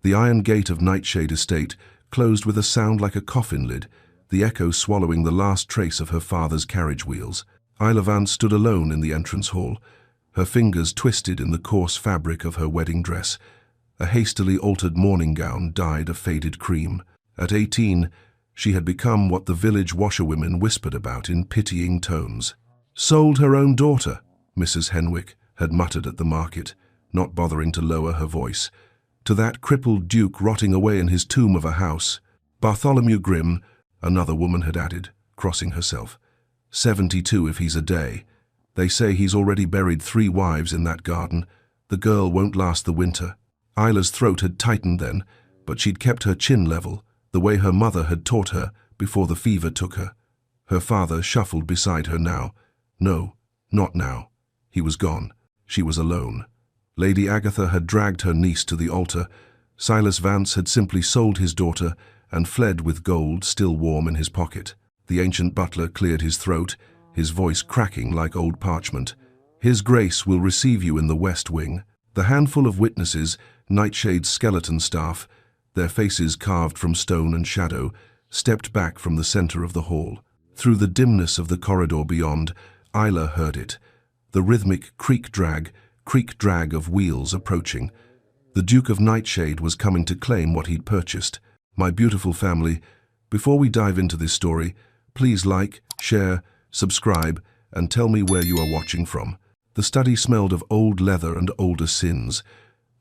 The iron gate of Nightshade Estate closed with a sound like a coffin lid, the echo swallowing the last trace of her father's carriage wheels. Isla Vance stood alone in the entrance hall, her fingers twisted in the coarse fabric of her wedding dress. A hastily altered morning gown dyed a faded cream. At 18, she had become what the village washerwomen whispered about in pitying tones. "Sold her own daughter," Mrs. Henwick had muttered at the market, not bothering to lower her voice, "to that crippled duke rotting away in his tomb of a house. Bartholomew Grimm," another woman had added, crossing herself. 72 if he's a day. They say he's already buried 3 wives in that garden. The girl won't last the winter." Isla's throat had tightened then, but she'd kept her chin level, the way her mother had taught her before the fever took her. Her father shuffled beside her now. No, not now. He was gone. She was alone. Lady Agatha had dragged her niece to the altar. Silas Vance had simply sold his daughter and fled with gold still warm in his pocket. The ancient butler cleared his throat, his voice cracking like old parchment. "His Grace will receive you in the West Wing." The handful of witnesses, Nightshade's skeleton staff, their faces carved from stone and shadow, stepped back from the center of the hall. Through the dimness of the corridor beyond, Isla heard it. The rhythmic creak-drag of wheels approaching. The Duke of Nightshade was coming to claim what he'd purchased. My beautiful family, before we dive into this story, please like, share, subscribe, and tell me where you are watching from. The study smelled of old leather and older sins.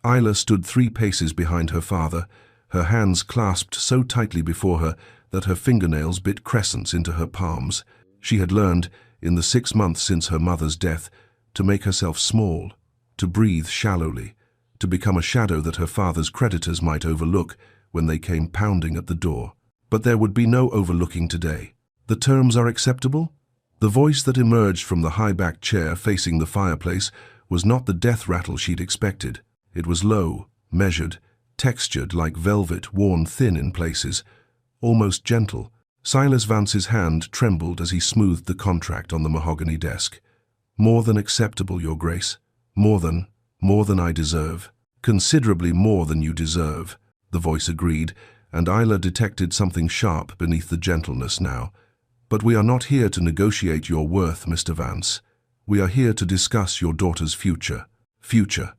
Isla stood 3 paces behind her father, her hands clasped so tightly before her that her fingernails bit crescents into her palms. She had learned, in the 6 months since her mother's death, to make herself small, to breathe shallowly, to become a shadow that her father's creditors might overlook when they came pounding at the door. But there would be no overlooking today. "The terms are acceptable?" The voice that emerged from the high-backed chair facing the fireplace was not the death rattle she'd expected. It was low, measured, textured like velvet worn thin in places, almost gentle. Silas Vance's hand trembled as he smoothed the contract on the mahogany desk. "More than acceptable, Your Grace. More than I deserve. Considerably more than you deserve," the voice agreed, and Isla detected something sharp beneath the gentleness now. "But we are not here to negotiate your worth, Mr. Vance. We are here to discuss your daughter's future." Future.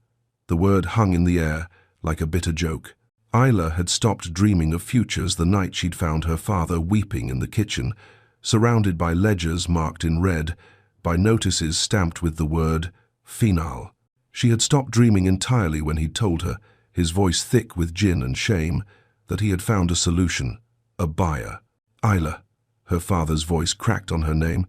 The word hung in the air like a bitter joke. Isla had stopped dreaming of futures the night she'd found her father weeping in the kitchen, surrounded by ledgers marked in red, by notices stamped with the word "Final." She had stopped dreaming entirely when he'd told her, his voice thick with gin and shame, that he had found a solution, a buyer. "Isla." Her father's voice cracked on her name.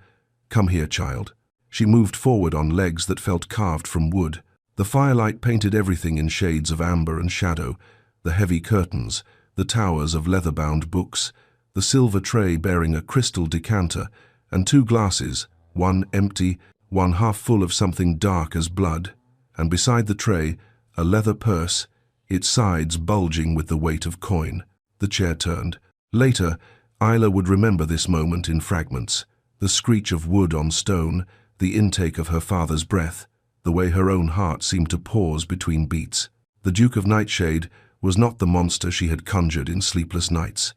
"Come here, child." She moved forward on legs that felt carved from wood. The firelight painted everything in shades of amber and shadow, the heavy curtains, the towers of leather-bound books, the silver tray bearing a crystal decanter, and 2 glasses, one empty, one half full of something dark as blood, and beside the tray, a leather purse, its sides bulging with the weight of coin. The chair turned. Later, Isla would remember this moment in fragments, the screech of wood on stone, the intake of her father's breath, the way her own heart seemed to pause between beats. The Duke of Nightshade was not the monster she had conjured in sleepless nights.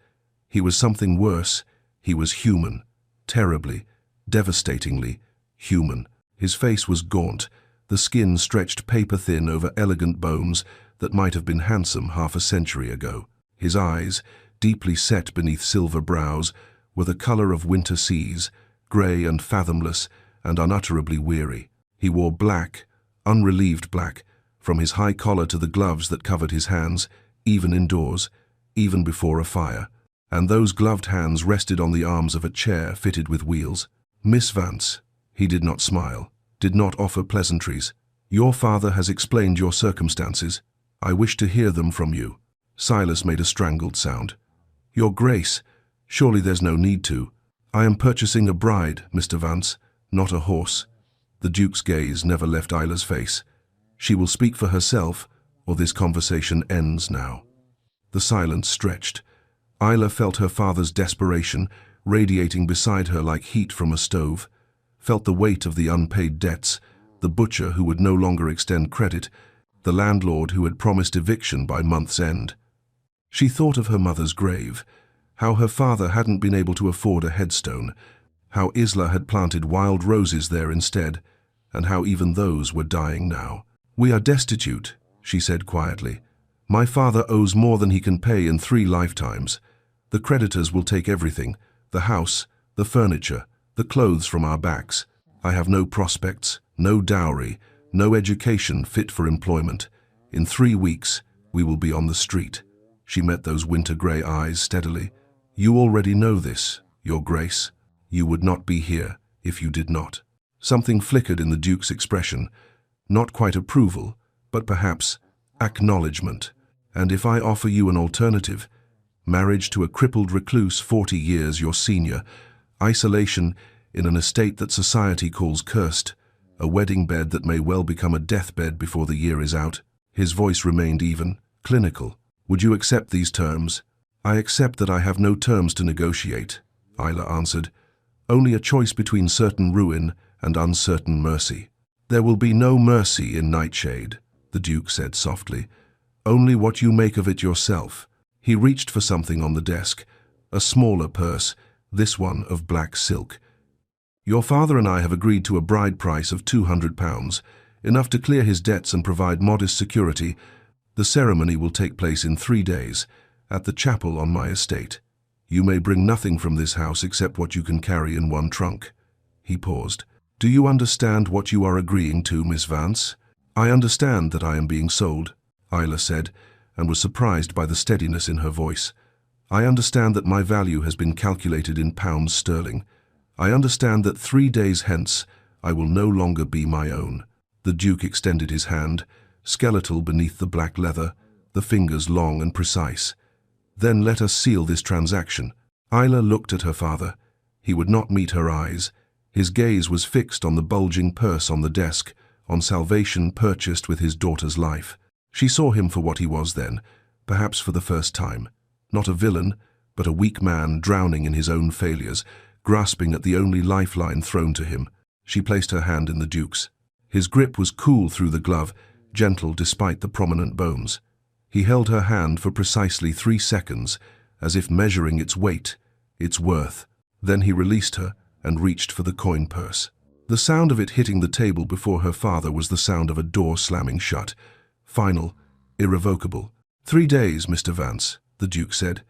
He was something worse. He was human, terribly, devastatingly human. His face was gaunt, the skin stretched paper-thin over elegant bones that might have been handsome half a century ago. His eyes, deeply set beneath silver brows, were the color of winter seas, grey and fathomless and unutterably weary. He wore black, unrelieved black, from his high collar to the gloves that covered his hands, even indoors, even before a fire. And those gloved hands rested on the arms of a chair fitted with wheels. "Miss Vance," he did not smile, did not offer pleasantries. "Your father has explained your circumstances. I wish to hear them from you." Silas made a strangled sound. "Your Grace, surely there's no need to. I am purchasing a bride, Mr. Vance, not a horse." The Duke's gaze never left Isla's face. "She will speak for herself, or this conversation ends now." The silence stretched. Isla felt her father's desperation radiating beside her like heat from a stove, felt the weight of the unpaid debts, the butcher who would no longer extend credit, the landlord who had promised eviction by month's end. She thought of her mother's grave, how her father hadn't been able to afford a headstone, how Isla had planted wild roses there instead, and how even those were dying now. "We are destitute," she said quietly. "My father owes more than he can pay in 3 lifetimes. The creditors will take everything, the house, the furniture, the clothes from our backs. I have no prospects, no dowry, no education fit for employment. In 3 weeks, we will be on the street." She met those winter-grey eyes steadily. "You already know this, Your Grace. You would not be here if you did not." Something flickered in the Duke's expression, not quite approval, but perhaps acknowledgement. "And if I offer you an alternative, marriage to a crippled recluse 40 years your senior, isolation in an estate that society calls cursed, a wedding bed that may well become a deathbed before the year is out." His voice remained even, clinical. "Would you accept these terms?" "I accept that I have no terms to negotiate," Isla answered. "Only a choice between certain ruin and uncertain mercy." "There will be no mercy in Nightshade," the Duke said softly. "Only what you make of it yourself." He reached for something on the desk, a smaller purse, this one of black silk. "Your father and I have agreed to a bride price of £200, enough to clear his debts and provide modest security. The ceremony will take place in 3 days, at the chapel on my estate. You may bring nothing from this house except what you can carry in one trunk." He paused. "Do you understand what you are agreeing to, Miss Vance?" "I understand that I am being sold," Isla said, and was surprised by the steadiness in her voice. "I understand that my value has been calculated in pounds sterling. I understand that 3 days hence I will no longer be my own." The Duke extended his hand, skeletal beneath the black leather, the fingers long and precise. "Then let us seal this transaction." Isla looked at her father. He would not meet her eyes. His gaze was fixed on the bulging purse on the desk, on salvation purchased with his daughter's life. She saw him for what he was then, perhaps for the first time. Not a villain, but a weak man drowning in his own failures, grasping at the only lifeline thrown to him. She placed her hand in the Duke's. His grip was cool through the glove, gentle despite the prominent bones. He held her hand for precisely 3 seconds, as if measuring its weight, its worth. Then he released her and reached for the coin purse. The sound of it hitting the table before her father was the sound of a door slamming shut. Final, irrevocable. 3 days, Mr. Vance, the Duke said.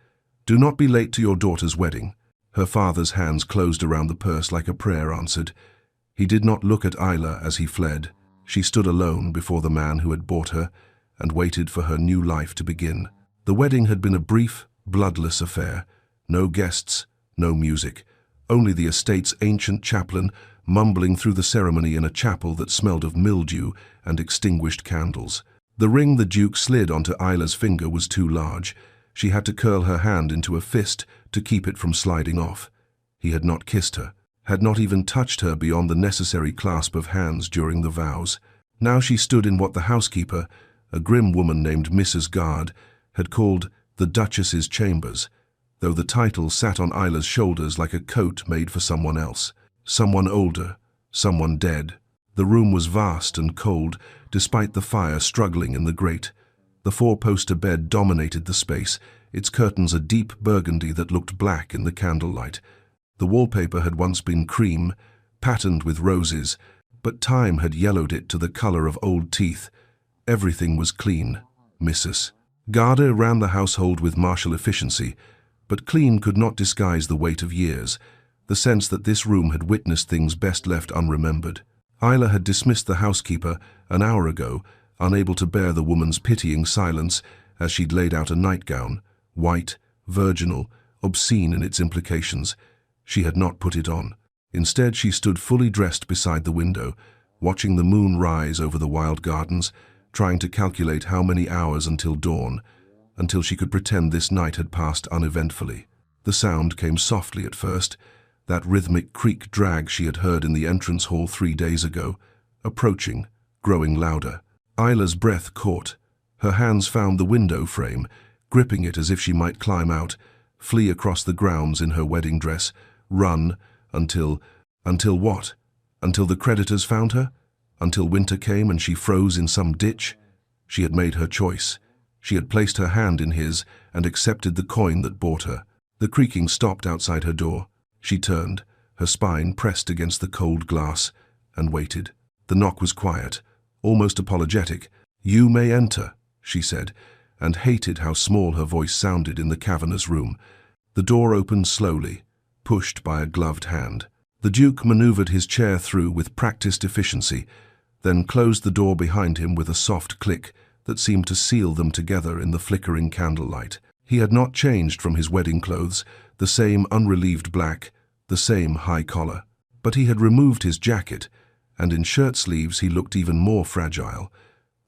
"Do not be late to your daughter's wedding." Her father's hands closed around the purse like a prayer answered. He did not look at Isla as he fled. She stood alone before the man who had bought her and waited for her new life to begin. The wedding had been a brief, bloodless affair. No guests, no music, only the estate's ancient chaplain mumbling through the ceremony in a chapel that smelled of mildew and extinguished candles. The ring the Duke slid onto Isla's finger was too large. She had to curl her hand into a fist to keep it from sliding off. He had not kissed her, had not even touched her beyond the necessary clasp of hands during the vows. Now she stood in what the housekeeper, a grim woman named Mrs. Guard, had called the Duchess's chambers, though the title sat on Isla's shoulders like a coat made for someone else. Someone older, someone dead. The room was vast and cold, despite the fire struggling in the grate. The 4-poster bed dominated the space, its curtains a deep burgundy that looked black in the candlelight. The wallpaper had once been cream, patterned with roses, but time had yellowed it to the color of old teeth. Everything was clean. Mrs. Garda ran the household with martial efficiency, but clean could not disguise the weight of years, the sense that this room had witnessed things best left unremembered. Isla had dismissed the housekeeper an hour ago, unable to bear the woman's pitying silence as she'd laid out a nightgown, white, virginal, obscene in its implications. She had not put it on. Instead, she stood fully dressed beside the window, watching the moon rise over the wild gardens, trying to calculate how many hours until dawn, until she could pretend this night had passed uneventfully. The sound came softly at first, that rhythmic creak drag she had heard in the entrance hall 3 days ago, approaching, growing louder. Isla's breath caught. Her hands found the window frame, gripping it as if she might climb out, flee across the grounds in her wedding dress, run until what? Until the creditors found her? Until winter came and she froze in some ditch? She had made her choice. She had placed her hand in his and accepted the coin that bought her. The creaking stopped outside her door. She turned, her spine pressed against the cold glass, and waited. The knock was quiet, almost apologetic. "You may enter," she said, and hated how small her voice sounded in the cavernous room. The door opened slowly, pushed by a gloved hand. The Duke maneuvered his chair through with practiced efficiency, then closed the door behind him with a soft click that seemed to seal them together in the flickering candlelight. He had not changed from his wedding clothes, the same unrelieved black, the same high collar. But he had removed his jacket, and in shirt sleeves he looked even more fragile,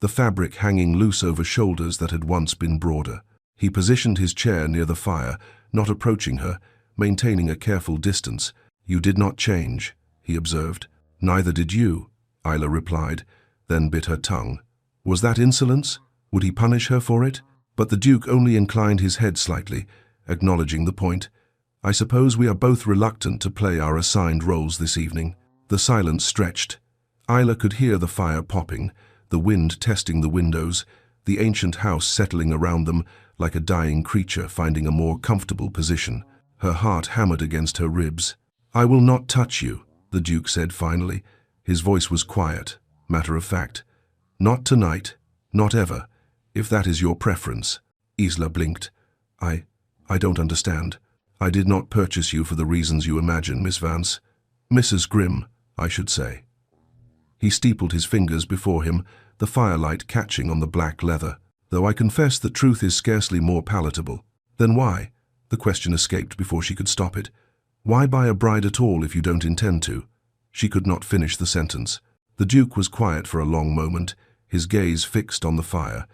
the fabric hanging loose over shoulders that had once been broader. He positioned his chair near the fire, not approaching her, maintaining a careful distance. "You did not change," he observed. "Neither did you," Isla replied, then bit her tongue. Was that insolence? Would he punish her for it? But the Duke only inclined his head slightly, acknowledging the point. "I suppose we are both reluctant to play our assigned roles this evening." The silence stretched. Isla could hear the fire popping, the wind testing the windows, the ancient house settling around them like a dying creature finding a more comfortable position. Her heart hammered against her ribs. "I will not touch you," the Duke said finally. His voice was quiet, matter of fact. "Not tonight, not ever, if that is your preference." Isla blinked. I don't understand. I did not purchase you for the reasons you imagine, Miss Vance. Mrs. Grimm, I should say." He steepled his fingers before him, the firelight catching on the black leather. "Though I confess the truth is scarcely more palatable." "Then why?" The question escaped before she could stop it. "Why buy a bride at all if you don't intend to?" She could not finish the sentence. The Duke was quiet for a long moment, his gaze fixed on the fire.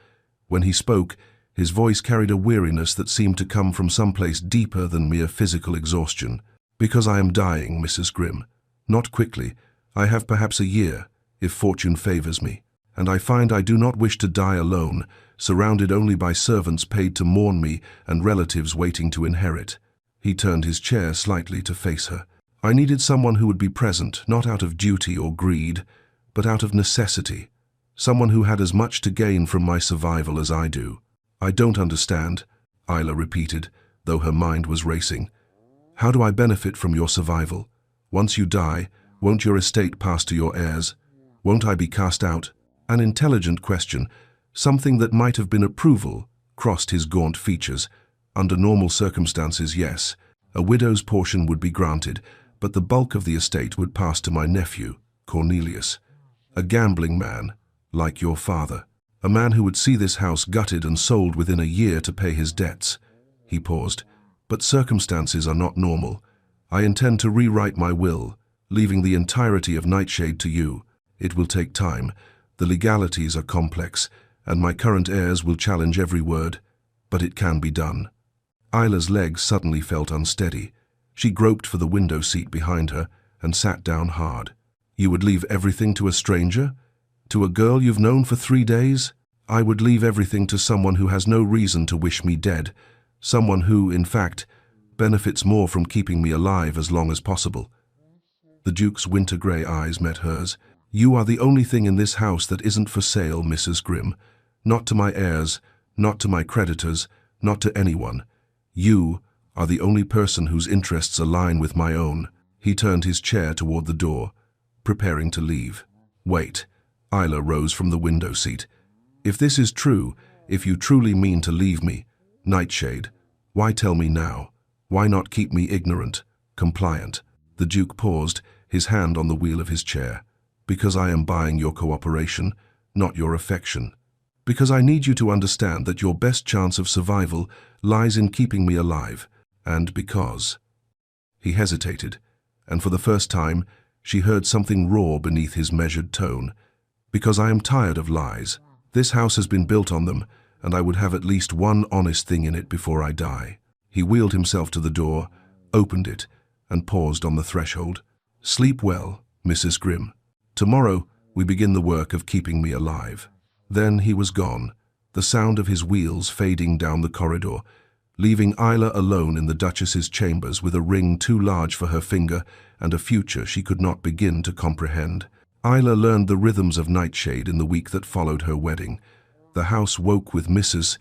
When he spoke, his voice carried a weariness that seemed to come from someplace deeper than mere physical exhaustion. "Because I am dying, Mrs. Grimm. Not quickly. I have perhaps a year, if fortune favors me. And I find I do not wish to die alone, surrounded only by servants paid to mourn me and relatives waiting to inherit." He turned his chair slightly to face her. "I needed someone who would be present, not out of duty or greed, but out of necessity. Someone who had as much to gain from my survival as I do." "I don't understand," Isla repeated, though her mind was racing. "How do I benefit from your survival? Once you die, won't your estate pass to your heirs? Won't I be cast out?" An intelligent question, something that might have been approval, crossed his gaunt features. Under normal circumstances, yes. A widow's portion would be granted, but the bulk of the estate would pass to my nephew, Cornelius. A gambling man, like your father. A man who would see this house gutted and sold within a year to pay his debts. He paused. "But circumstances are not normal. I intend to rewrite my will, leaving the entirety of Nightshade to you. It will take time. The legalities are complex, and my current heirs will challenge every word, but it can be done." Isla's legs suddenly felt unsteady. She groped for the window seat behind her and sat down hard. "You would leave everything to a stranger? To a girl you've known for 3 days? I would leave everything to someone who has no reason to wish me dead, someone who, in fact, benefits more from keeping me alive as long as possible." The Duke's winter-grey eyes met hers. "You are the only thing in this house that isn't for sale, Mrs. Grimm. Not to my heirs, not to my creditors, not to anyone. You are the only person whose interests align with my own." He turned his chair toward the door, preparing to leave. "Wait." Isla rose from the window seat. "If this is true, if you truly mean to leave me, Nightshade, why tell me now? Why not keep me ignorant, compliant?" The Duke paused, his hand on the wheel of his chair. "Because I am buying your cooperation, not your affection. Because I need you to understand that your best chance of survival lies in keeping me alive, and because—" He hesitated, and for the first time, she heard something raw beneath his measured tone. "Because I am tired of lies. This house has been built on them, and I would have at least one honest thing in it before I die." He wheeled himself to the door, opened it, and paused on the threshold. "Sleep well, Mrs. Grimm. Tomorrow we begin the work of keeping me alive." Then he was gone, the sound of his wheels fading down the corridor, leaving Isla alone in the Duchess's chambers with a ring too large for her finger and a future she could not begin to comprehend. Isla learned the rhythms of Nightshade in the week that followed her wedding. The house woke with Mrs.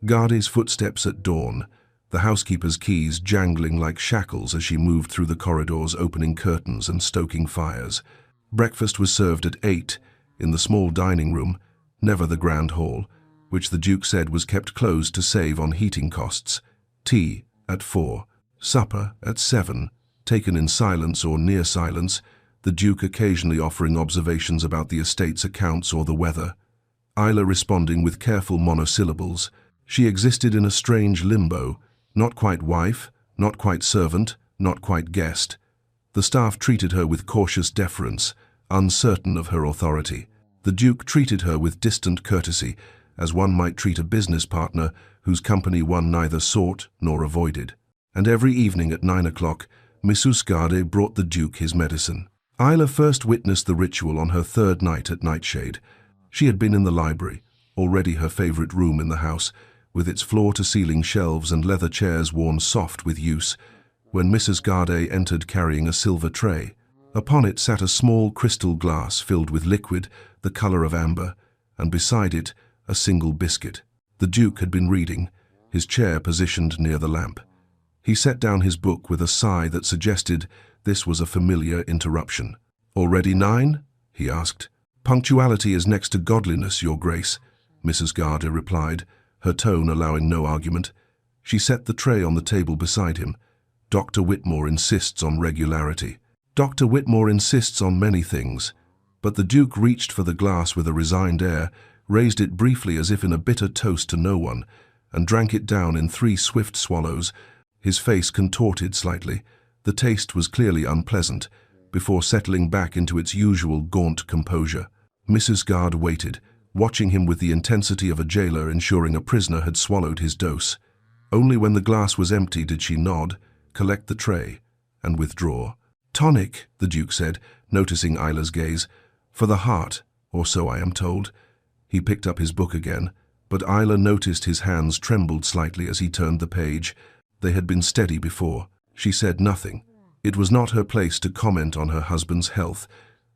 Garde's footsteps at dawn, the housekeeper's keys jangling like shackles as she moved through the corridors, opening curtains and stoking fires. Breakfast was served at 8 in the small dining room, never the grand hall, which the Duke said was kept closed to save on heating costs. Tea at 4, supper at 7, taken in silence or near silence, the Duke occasionally offering observations about the estate's accounts or the weather. Isla responding with careful monosyllables. She existed in a strange limbo, not quite wife, not quite servant, not quite guest. The staff treated her with cautious deference, uncertain of her authority. The Duke treated her with distant courtesy, as one might treat a business partner whose company one neither sought nor avoided. And every evening at 9 o'clock, Mrs. Garde brought the Duke his medicine. Isla first witnessed the ritual on her third night at Nightshade. She had been in the library, already her favorite room in the house, with its floor-to-ceiling shelves and leather chairs worn soft with use, when Mrs. Garde entered carrying a silver tray. Upon it sat a small crystal glass filled with liquid, the color of amber, and beside it, a single biscuit. The Duke had been reading, his chair positioned near the lamp. He set down his book with a sigh that suggested this was a familiar interruption. "Already 9?" he asked. "Punctuality is next to godliness, Your Grace," Mrs. Garde replied, her tone allowing no argument. She set the tray on the table beside him. "Dr. Whitmore insists on regularity." "Dr. Whitmore insists on many things." But the Duke reached for the glass with a resigned air, raised it briefly as if in a bitter toast to no one, and drank it down in 3 swift swallows. His face contorted slightly. The taste was clearly unpleasant, before settling back into its usual gaunt composure. Mrs. Garde waited, watching him with the intensity of a jailer ensuring a prisoner had swallowed his dose. Only when the glass was empty did she nod, collect the tray, and withdraw. "Tonic," the Duke said, noticing Isla's gaze. "For the heart, or so I am told." He picked up his book again, but Isla noticed his hands trembled slightly as he turned the page. They had been steady before. She said nothing. It was not her place to comment on her husband's health.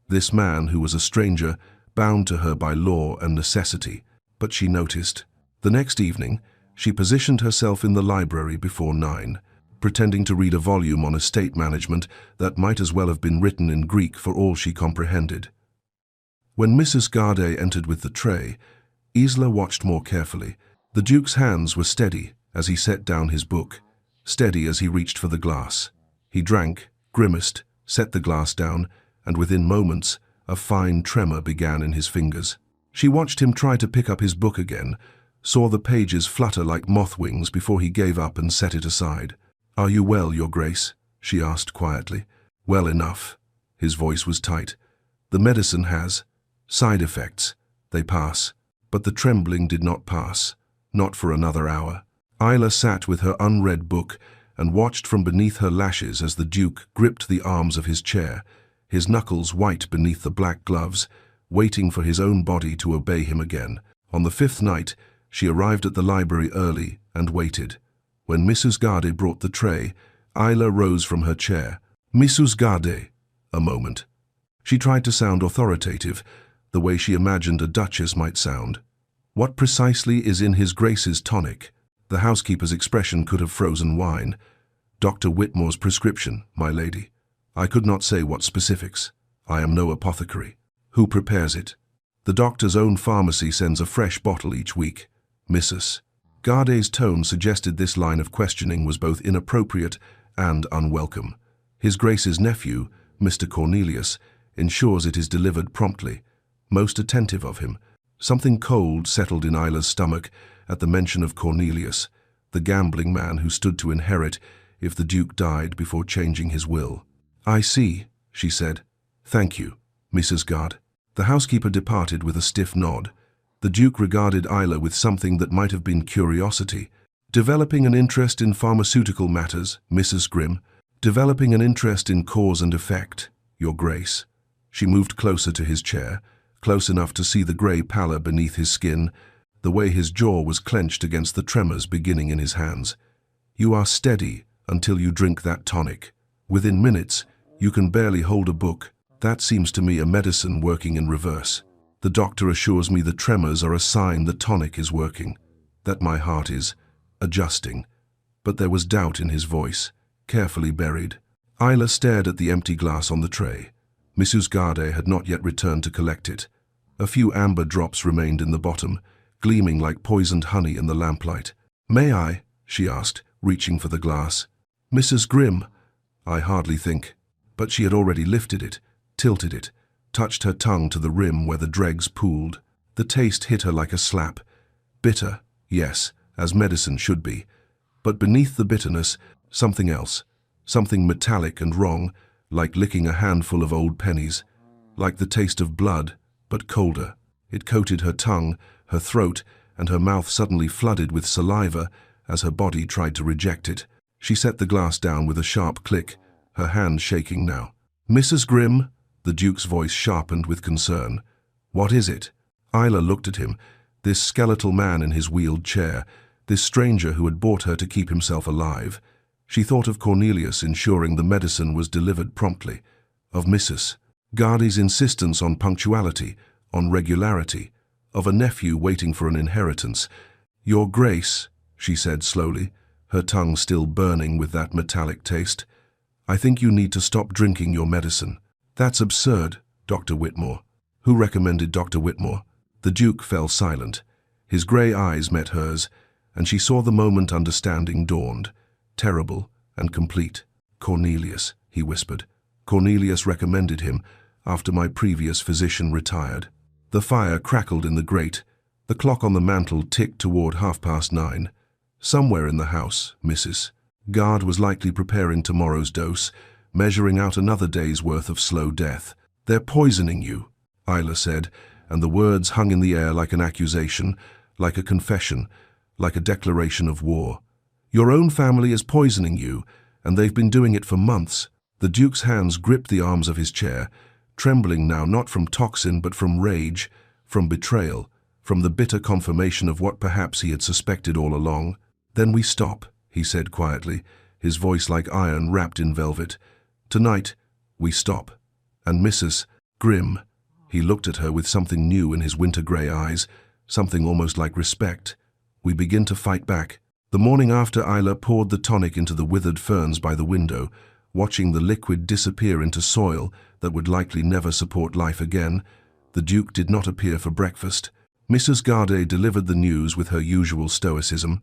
This man, who was a stranger, bound to her by law and necessity. But she noticed. The next evening, she positioned herself in the library before 9, pretending to read a volume on estate management that might as well have been written in Greek for all she comprehended. When Mrs. Garde entered with the tray, Isla watched more carefully. The Duke's hands were steady as he set down his book, steady as he reached for the glass. He drank, grimaced, set the glass down, and within moments, a fine tremor began in his fingers. She watched him try to pick up his book again, saw the pages flutter like moth wings before he gave up and set it aside. "Are you well, Your Grace?" she asked quietly. "Well enough." His voice was tight. "The medicine has side effects. They pass." But the trembling did not pass, not for another hour. Isla sat with her unread book and watched from beneath her lashes as the Duke gripped the arms of his chair, his knuckles white beneath the black gloves, waiting for his own body to obey him again. On the 5th night, she arrived at the library early and waited. When Mrs. Garde brought the tray, Isla rose from her chair. "Mrs. Garde," a moment. She tried to sound authoritative, the way she imagined a duchess might sound. "What precisely is in His Grace's tonic?" The housekeeper's expression could have frozen wine. "Dr. Whitmore's prescription, my lady. I could not say what specifics. I am no apothecary." "Who prepares it?" "The doctor's own pharmacy sends a fresh bottle each week." "Mrs. Garde's tone suggested this line of questioning was both inappropriate and unwelcome. "His Grace's nephew, Mr. Cornelius, ensures it is delivered promptly. Most attentive of him." Something cold settled in Isla's stomach at the mention of Cornelius, the gambling man who stood to inherit if the Duke died before changing his will. "I see," she said. "Thank you, Mrs. Garde." The housekeeper departed with a stiff nod. The Duke regarded Isla with something that might have been curiosity. "Developing an interest in pharmaceutical matters, Mrs. Grimm. Developing an interest in cause and effect, Your Grace." She moved closer to his chair, close enough to see the grey pallor beneath his skin, the way his jaw was clenched against the tremors beginning in his hands. "You are steady until you drink that tonic. Within minutes, you can barely hold a book. That seems to me a medicine working in reverse." The doctor assures me the tremors are a sign the tonic is working, that my heart is adjusting. But there was doubt in his voice, carefully buried. Isla stared at the empty glass on the tray. Mrs. Garde had not yet returned to collect it. A few amber drops remained in the bottom, gleaming like poisoned honey in the lamplight. "May I?" she asked, reaching for the glass. "Mrs. Grimm?" "I hardly think." But she had already lifted it, tilted it, touched her tongue to the rim where the dregs pooled. The taste hit her like a slap. Bitter, yes, as medicine should be. But beneath the bitterness, something else. Something metallic and wrong, like licking a handful of old pennies. Like the taste of blood, but colder. It coated her tongue, her throat, and her mouth suddenly flooded with saliva as her body tried to reject it. She set the glass down with a sharp click, her hand shaking now. "Mrs. Grimm?" The Duke's voice sharpened with concern. "What is it?" Isla looked at him, this skeletal man in his wheeled chair, this stranger who had bought her to keep himself alive. She thought of Cornelius ensuring the medicine was delivered promptly, of Mrs. Garde's insistence on punctuality, on regularity, of a nephew waiting for an inheritance. "Your Grace," she said slowly, her tongue still burning with that metallic taste, "I think you need to stop drinking your medicine." "That's absurd, Dr. Whitmore." "Who recommended Dr. Whitmore?" The Duke fell silent. His grey eyes met hers, and she saw the moment understanding dawned, terrible and complete. "Cornelius," he whispered. "Cornelius recommended him, after my previous physician retired." The fire crackled in the grate. The clock on the mantel ticked toward 9:30. Somewhere in the house, Mrs. Garde was likely preparing tomorrow's dose, measuring out another day's worth of slow death. "They're poisoning you," Isla said, and the words hung in the air like an accusation, like a confession, like a declaration of war. "Your own family is poisoning you, and they've been doing it for months." The Duke's hands gripped the arms of his chair, trembling now not from toxin but from rage, from betrayal, from the bitter confirmation of what perhaps he had suspected all along. "Then we stop," he said quietly, his voice like iron wrapped in velvet. "Tonight, we stop. And Mrs. Grimm," he looked at her with something new in his winter-grey eyes, something almost like respect, "we begin to fight back." The morning after, Isla poured the tonic into the withered ferns by the window, watching the liquid disappear into soil that would likely never support life again. The Duke did not appear for breakfast. Mrs. Garde delivered the news with her usual stoicism.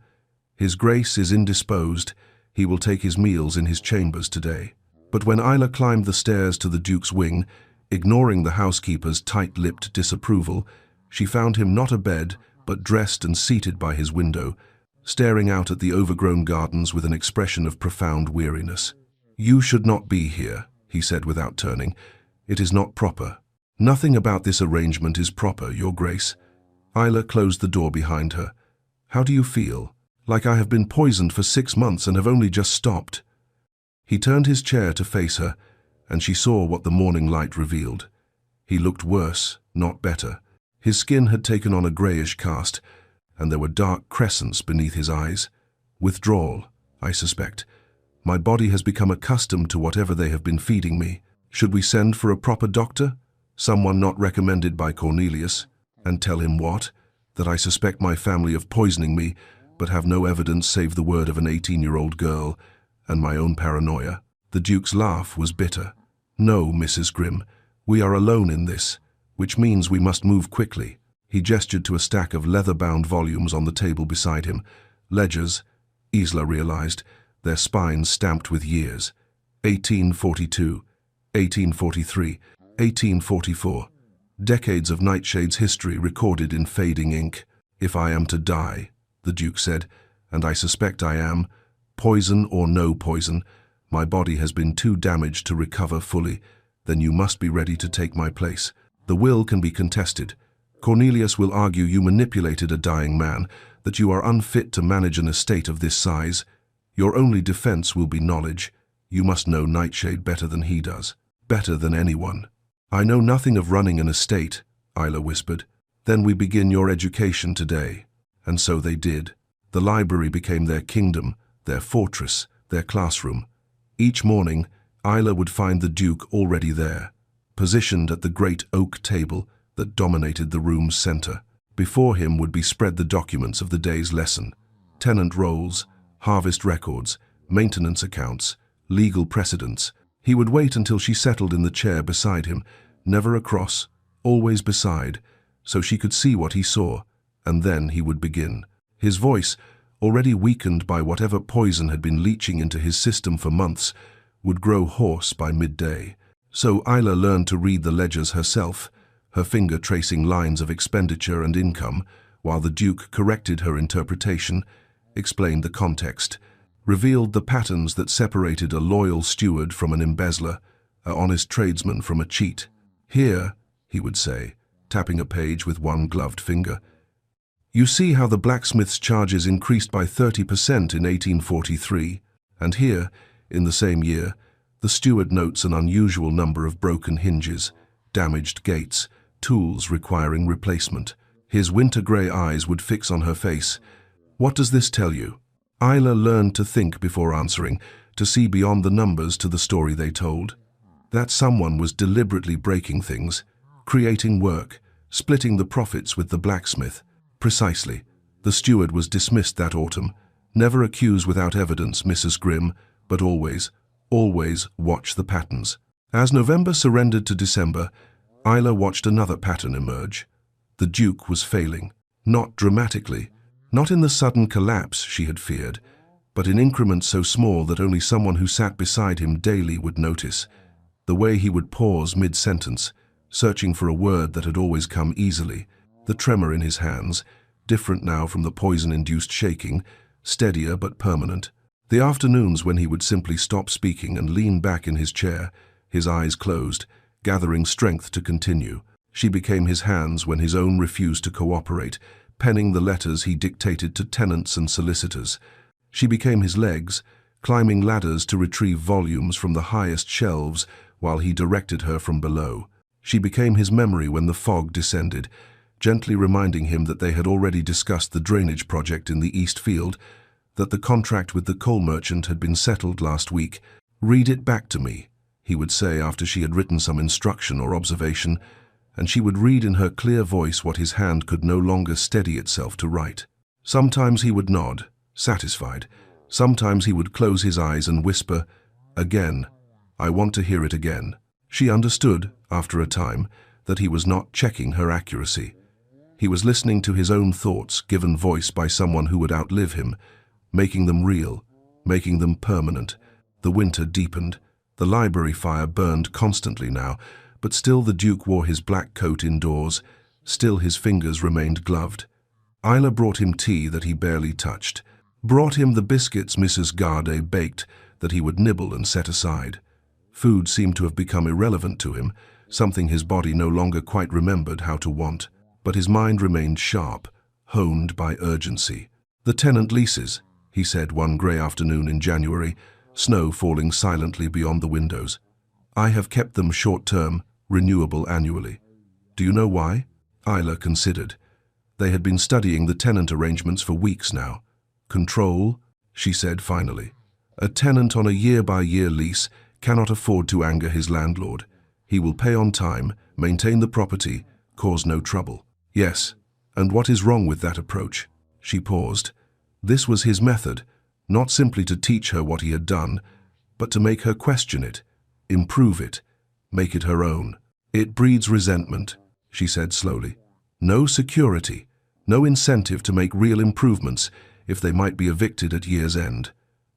"His Grace is indisposed. He will take his meals in his chambers today." But when Isla climbed the stairs to the Duke's wing, ignoring the housekeeper's tight-lipped disapproval, she found him not abed, but dressed and seated by his window, staring out at the overgrown gardens with an expression of profound weariness. "You should not be here," he said without turning. "It is not proper." "Nothing about this arrangement is proper, Your Grace." Isla closed the door behind her. "How do you feel?" "Like I have been poisoned for 6 months and have only just stopped." He turned his chair to face her, and she saw what the morning light revealed. He looked worse, not better. His skin had taken on a greyish cast, and there were dark crescents beneath his eyes. "Withdrawal, I suspect. My body has become accustomed to whatever they have been feeding me. Should we send for a proper doctor? Someone not recommended by Cornelius? And tell him what? That I suspect my family of poisoning me, but have no evidence save the word of an 18-year-old girl, and my own paranoia." The Duke's laugh was bitter. "No, Mrs. Grimm, we are alone in this, which means we must move quickly." He gestured to a stack of leather-bound volumes on the table beside him. Ledgers, Isla realized, their spines stamped with years. 1842, 1843, 1844. Decades of Nightshade's history recorded in fading ink. "If I am to die," the Duke said, "and I suspect I am, poison or no poison, my body has been too damaged to recover fully, then you must be ready to take my place. The will can be contested. Cornelius will argue you manipulated a dying man, that you are unfit to manage an estate of this size. Your only defense will be knowledge. You must know Nightshade better than he does, better than anyone." "I know nothing of running an estate," Isla whispered. "Then we begin your education today." And so they did. The library became their kingdom, their fortress, their classroom. Each morning, Isla would find the Duke already there, positioned at the great oak table, that dominated the room's center. Before him would be spread the documents of the day's lesson: tenant rolls, harvest records, maintenance accounts, legal precedents. He would wait until she settled in the chair beside him, never across, always beside, so she could see what he saw, and then he would begin. His voice, already weakened by whatever poison had been leaching into his system for months, would grow hoarse by midday. So Isla learned to read the ledgers herself, her finger tracing lines of expenditure and income, while the Duke corrected her interpretation, explained the context, revealed the patterns that separated a loyal steward from an embezzler, an honest tradesman from a cheat. "Here," he would say, tapping a page with one gloved finger, "you see how the blacksmith's charges increased by 30% in 1843, and here, in the same year, the steward notes an unusual number of broken hinges, damaged gates, tools requiring replacement." His winter-grey eyes would fix on her face. "What does this tell you?" Isla learned to think before answering, to see beyond the numbers to the story they told. That someone was deliberately breaking things, creating work, splitting the profits with the blacksmith. Precisely. The steward was dismissed that autumn. Never accuse without evidence, Mrs. Grimm, but always, always watch the patterns. As November surrendered to December, Isla watched another pattern emerge. The Duke was failing, not dramatically, not in the sudden collapse she had feared, but in increments so small that only someone who sat beside him daily would notice. The way he would pause mid-sentence, searching for a word that had always come easily, the tremor in his hands, different now from the poison-induced shaking, steadier but permanent. The afternoons when he would simply stop speaking and lean back in his chair, his eyes closed, gathering strength to continue. She became his hands when his own refused to cooperate, penning the letters he dictated to tenants and solicitors. She became his legs, climbing ladders to retrieve volumes from the highest shelves while he directed her from below. She became his memory when the fog descended, gently reminding him that they had already discussed the drainage project in the East Field, that the contract with the coal merchant had been settled last week. "Read it back to me," he would say after she had written some instruction or observation, and she would read in her clear voice what his hand could no longer steady itself to write. Sometimes he would nod, satisfied. Sometimes he would close his eyes and whisper, "Again, I want to hear it again." She understood, after a time, that he was not checking her accuracy. He was listening to his own thoughts, given voice by someone who would outlive him, making them real, making them permanent. The winter deepened. The library fire burned constantly now, but still the Duke wore his black coat indoors, still his fingers remained gloved. Isla brought him tea that he barely touched, brought him the biscuits Mrs. Garde baked that he would nibble and set aside. Food seemed to have become irrelevant to him, something his body no longer quite remembered how to want, but his mind remained sharp, honed by urgency. "The tenant leases," he said one grey afternoon in January, snow falling silently beyond the windows. "I have kept them short-term, renewable annually. Do you know why?" Isla considered. They had been studying the tenant arrangements for weeks now. "Control," she said finally. "A tenant on a year-by-year lease cannot afford to anger his landlord. He will pay on time, maintain the property, cause no trouble." "Yes, and what is wrong with that approach?" She paused. This was his method, not simply to teach her what he had done, but to make her question it, improve it, make it her own. "It breeds resentment," she said slowly. "No security, no incentive to make real improvements if they might be evicted at year's end.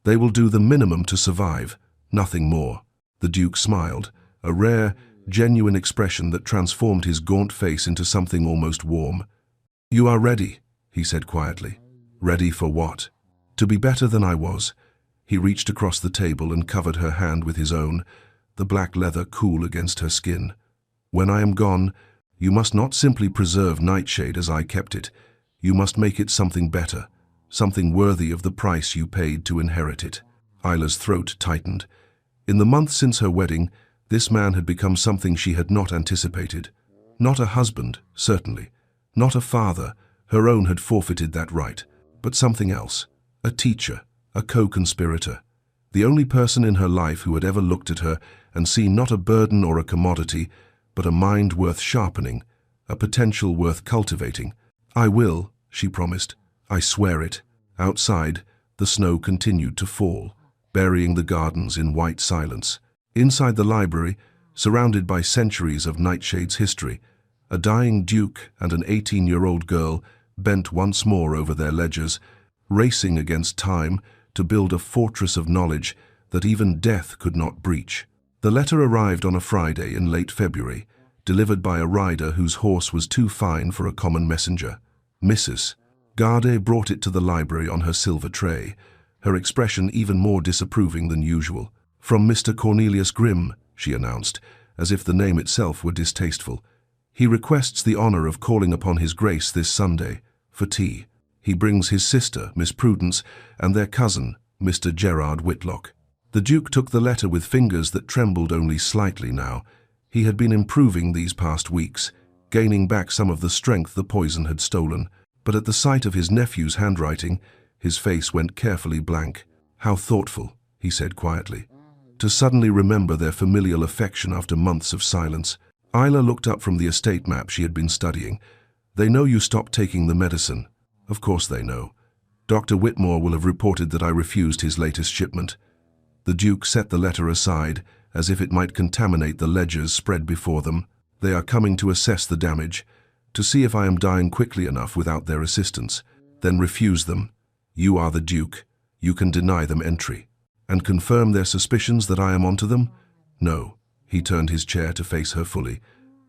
They will do the minimum to survive, nothing more." The Duke smiled, a rare, genuine expression that transformed his gaunt face into something almost warm. "You are ready," he said quietly. "Ready for what?" "To be better than I was." He reached across the table and covered her hand with his own, the black leather cool against her skin. "When I am gone, you must not simply preserve Nightshade as I kept it. You must make it something better, something worthy of the price you paid to inherit it." Isla's throat tightened. In the month since her wedding, this man had become something she had not anticipated. Not a husband, certainly. Not a father, her own had forfeited that right. But something else. A teacher, a co-conspirator. The only person in her life who had ever looked at her and seen not a burden or a commodity, but a mind worth sharpening, a potential worth cultivating. "I will," she promised. "I swear it." Outside, the snow continued to fall, burying the gardens in white silence. Inside the library, surrounded by centuries of Nightshade's history, a dying duke and an 18-year-old girl bent once more over their ledgers, racing against time to build a fortress of knowledge that even death could not breach. The letter arrived on a Friday in late February, delivered by a rider whose horse was too fine for a common messenger. Mrs. Garde brought it to the library on her silver tray, her expression even more disapproving than usual. "From Mr. Cornelius Grimm," she announced, as if the name itself were distasteful. "He requests the honor of calling upon His Grace this Sunday, for tea. He brings his sister, Miss Prudence, and their cousin, Mr. Gerard Whitlock." The Duke took the letter with fingers that trembled only slightly now. He had been improving these past weeks, gaining back some of the strength the poison had stolen. But at the sight of his nephew's handwriting, his face went carefully blank. "How thoughtful," he said quietly. "To suddenly remember their familial affection after months of silence." Isla looked up from the estate map she had been studying. "They know you stopped taking the medicine." "Of course they know. Dr. Whitmore will have reported that I refused his latest shipment." The Duke set the letter aside, as if it might contaminate the ledgers spread before them. "They are coming to assess the damage, to see if I am dying quickly enough without their assistance. Then refuse them. You are the Duke. You can deny them entry. And confirm their suspicions that I am onto them? No." He turned his chair to face her fully.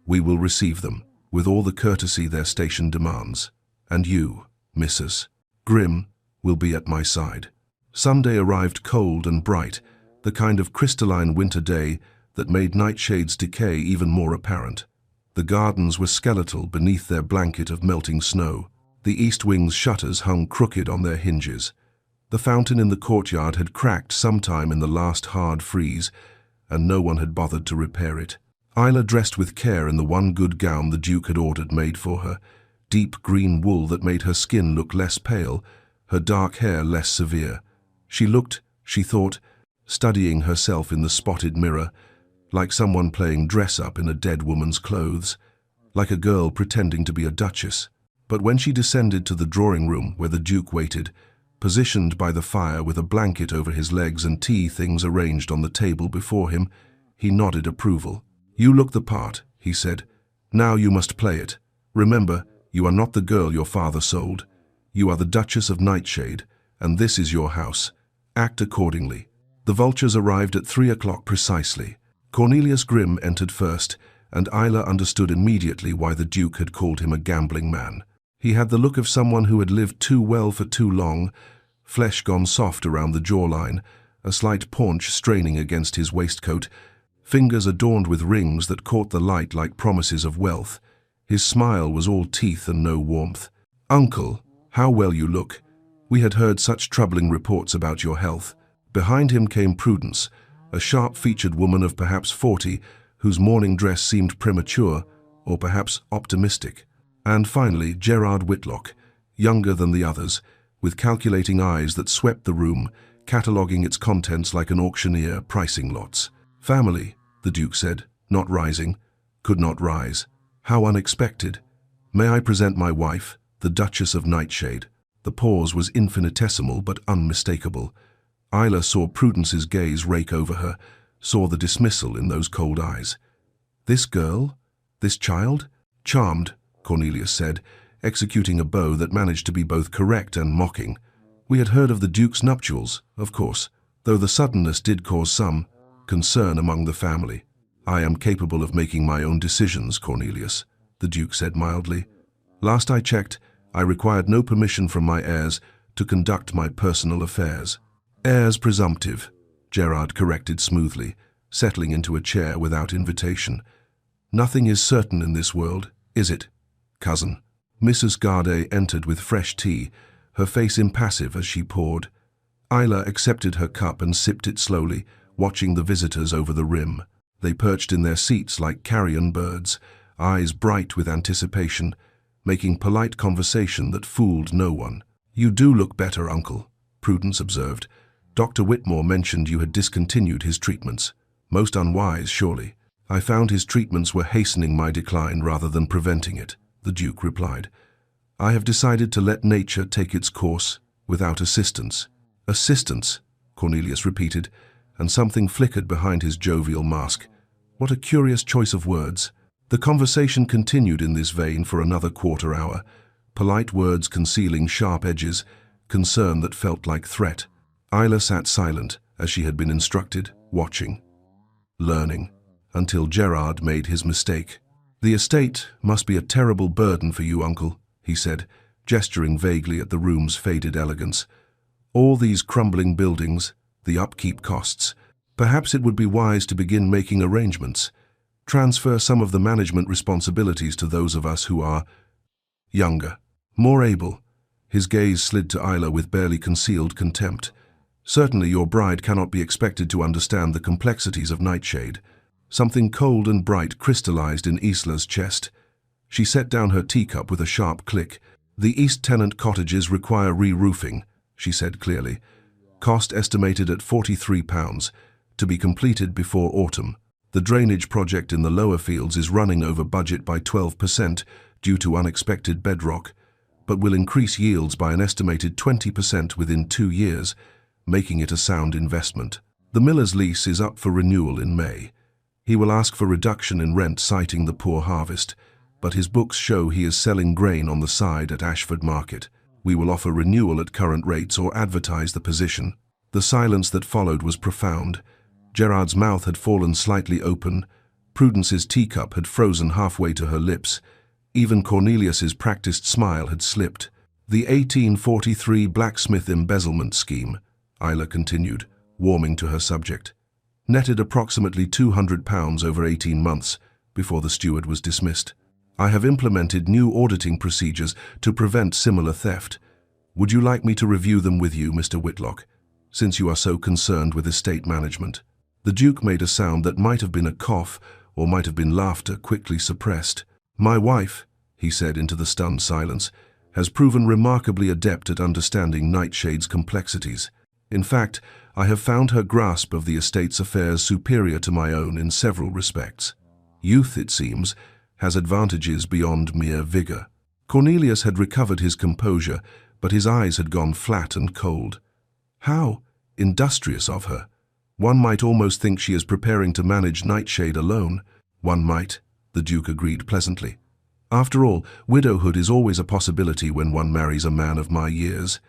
"We will receive them, with all the courtesy their station demands. And you, Mrs. Grimm, will be at my side." Sunday arrived cold and bright, the kind of crystalline winter day that made Nightshade's decay even more apparent. The gardens were skeletal beneath their blanket of melting snow. The east wing's shutters hung crooked on their hinges. The fountain in the courtyard had cracked sometime in the last hard freeze, and no one had bothered to repair it. Isla dressed with care in the one good gown the Duke had ordered made for her, deep green wool that made her skin look less pale, her dark hair less severe. She looked, she thought, studying herself in the spotted mirror, like someone playing dress-up in a dead woman's clothes, like a girl pretending to be a duchess. But when she descended to the drawing room where the Duke waited, positioned by the fire with a blanket over his legs and tea things arranged on the table before him, he nodded approval. "You look the part," he said. "Now you must play it. Remember, you are not the girl your father sold. You are the Duchess of Nightshade, and this is your house. Act accordingly." The vultures arrived at 3 o'clock precisely. Cornelius Grimm entered first, and Isla understood immediately why the Duke had called him a gambling man. He had the look of someone who had lived too well for too long, flesh gone soft around the jawline, a slight paunch straining against his waistcoat, fingers adorned with rings that caught the light like promises of wealth. His smile was all teeth and no warmth. "Uncle, how well you look. We had heard such troubling reports about your health." Behind him came Prudence, a sharp-featured woman of perhaps 40, whose morning dress seemed premature, or perhaps optimistic. And finally, Gerard Whitlock, younger than the others, with calculating eyes that swept the room, cataloguing its contents like an auctioneer pricing lots. "Family," the Duke said, not rising, could not rise. "How unexpected. May I present my wife, the Duchess of Nightshade?" The pause was infinitesimal but unmistakable. Isla saw Prudence's gaze rake over her, saw the dismissal in those cold eyes. "This girl? This child?" "Charmed," Cornelius said, executing a bow that managed to be both correct and mocking. "We had heard of the Duke's nuptials, of course, though the suddenness did cause some concern among the family." "I am capable of making my own decisions, Cornelius," the Duke said mildly. "Last I checked, I required no permission from my heirs to conduct my personal affairs." "Heirs presumptive," Gerard corrected smoothly, settling into a chair without invitation. "Nothing is certain in this world, is it, cousin?" Mrs. Garde entered with fresh tea, her face impassive as she poured. Isla accepted her cup and sipped it slowly, watching the visitors over the rim. They perched in their seats like carrion birds, eyes bright with anticipation, making polite conversation that fooled no one. "You do look better, Uncle," Prudence observed. "Dr. Whitmore mentioned you had discontinued his treatments. Most unwise, surely." I found his treatments were hastening my decline rather than preventing it, the Duke replied. I have decided to let nature take its course without assistance. Assistance, Cornelius repeated, and something flickered behind his jovial mask. What a curious choice of words. The conversation continued in this vein for another quarter hour, polite words concealing sharp edges, concern that felt like threat. Isla sat silent, as she had been instructed, watching, learning, until Gerard made his mistake. The estate must be a terrible burden for you, uncle, he said, gesturing vaguely at the room's faded elegance. All these crumbling buildings, the upkeep costs. Perhaps it would be wise to begin making arrangements. Transfer some of the management responsibilities to those of us who are younger, more able. His gaze slid to Isla with barely concealed contempt. Certainly your bride cannot be expected to understand the complexities of Nightshade. Something cold and bright crystallized in Isla's chest. She set down her teacup with a sharp click. The East Tenant cottages require re-roofing, she said clearly. Cost estimated at £43, to be completed before autumn. The drainage project in the lower fields is running over budget by 12% due to unexpected bedrock, but will increase yields by an estimated 20% within 2 years, making it a sound investment. The miller's lease is up for renewal in May. He will ask for reduction in rent citing the poor harvest, but his books show he is selling grain on the side at Ashford Market. We will offer renewal at current rates or advertise the position. The silence that followed was profound. Gerard's mouth had fallen slightly open. Prudence's teacup had frozen halfway to her lips. Even Cornelius's practiced smile had slipped. The 1843 blacksmith embezzlement scheme, Isla continued, warming to her subject, netted approximately £200 over 18 months before the steward was dismissed. I have implemented new auditing procedures to prevent similar theft. Would you like me to review them with you, Mr. Whitlock, since you are so concerned with estate management? The Duke made a sound that might have been a cough or might have been laughter quickly suppressed. My wife, he said into the stunned silence, has proven remarkably adept at understanding Nightshade's complexities. In fact, I have found her grasp of the estate's affairs superior to my own in several respects. Youth, it seems, has advantages beyond mere vigor. Cornelius had recovered his composure, but his eyes had gone flat and cold. How industrious of her! One might almost think she is preparing to manage Nightshade alone. One might, the Duke agreed pleasantly. After all, widowhood is always a possibility when one marries a man of my years.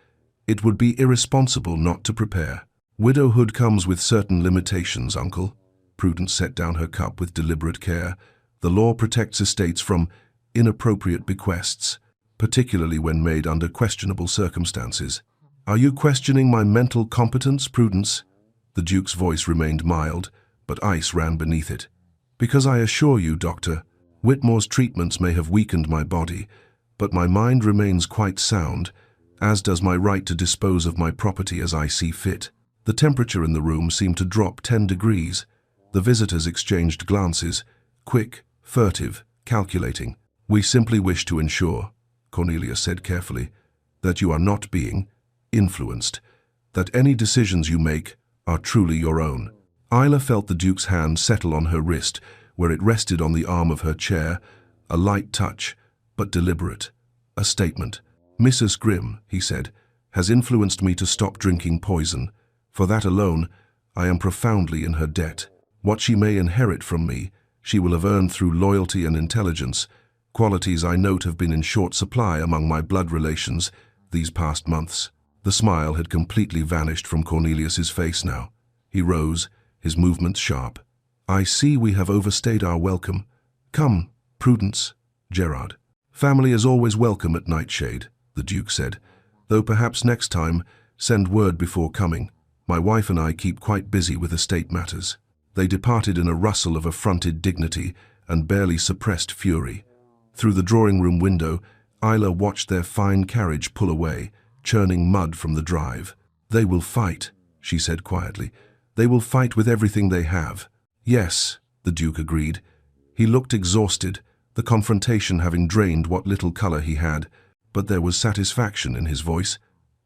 It would be irresponsible not to prepare. Widowhood comes with certain limitations, uncle. Prudence set down her cup with deliberate care. The law protects estates from inappropriate bequests, particularly when made under questionable circumstances. Are you questioning my mental competence, Prudence? The Duke's voice remained mild, but ice ran beneath it. Because I assure you, Doctor, Whitmore's treatments may have weakened my body, but my mind remains quite sound, as does my right to dispose of my property as I see fit. The temperature in the room seemed to drop 10 degrees. The visitors exchanged glances, quick, furtive, calculating. We simply wish to ensure, Cornelius said carefully, that you are not being influenced, that any decisions you make are truly your own. Isla felt the Duke's hand settle on her wrist, where it rested on the arm of her chair, a light touch, but deliberate. A statement. Mrs. Grimm, he said, has influenced me to stop drinking poison. For that alone, I am profoundly in her debt. What she may inherit from me, she will have earned through loyalty and intelligence, qualities I note have been in short supply among my blood relations these past months. The smile had completely vanished from Cornelius's face now. He rose, his movements sharp. I see we have overstayed our welcome. Come, Prudence, Gerard. Family is always welcome at Nightshade, the Duke said, though perhaps next time send word before coming. My wife and I keep quite busy with estate matters. They departed in a rustle of affronted dignity and barely suppressed fury. Through the drawing-room window, Isla watched their fine carriage pull away, churning mud from the drive. They will fight, she said quietly. They will fight with everything they have. Yes, the Duke agreed. He looked exhausted, the confrontation having drained what little color he had, but there was satisfaction in his voice.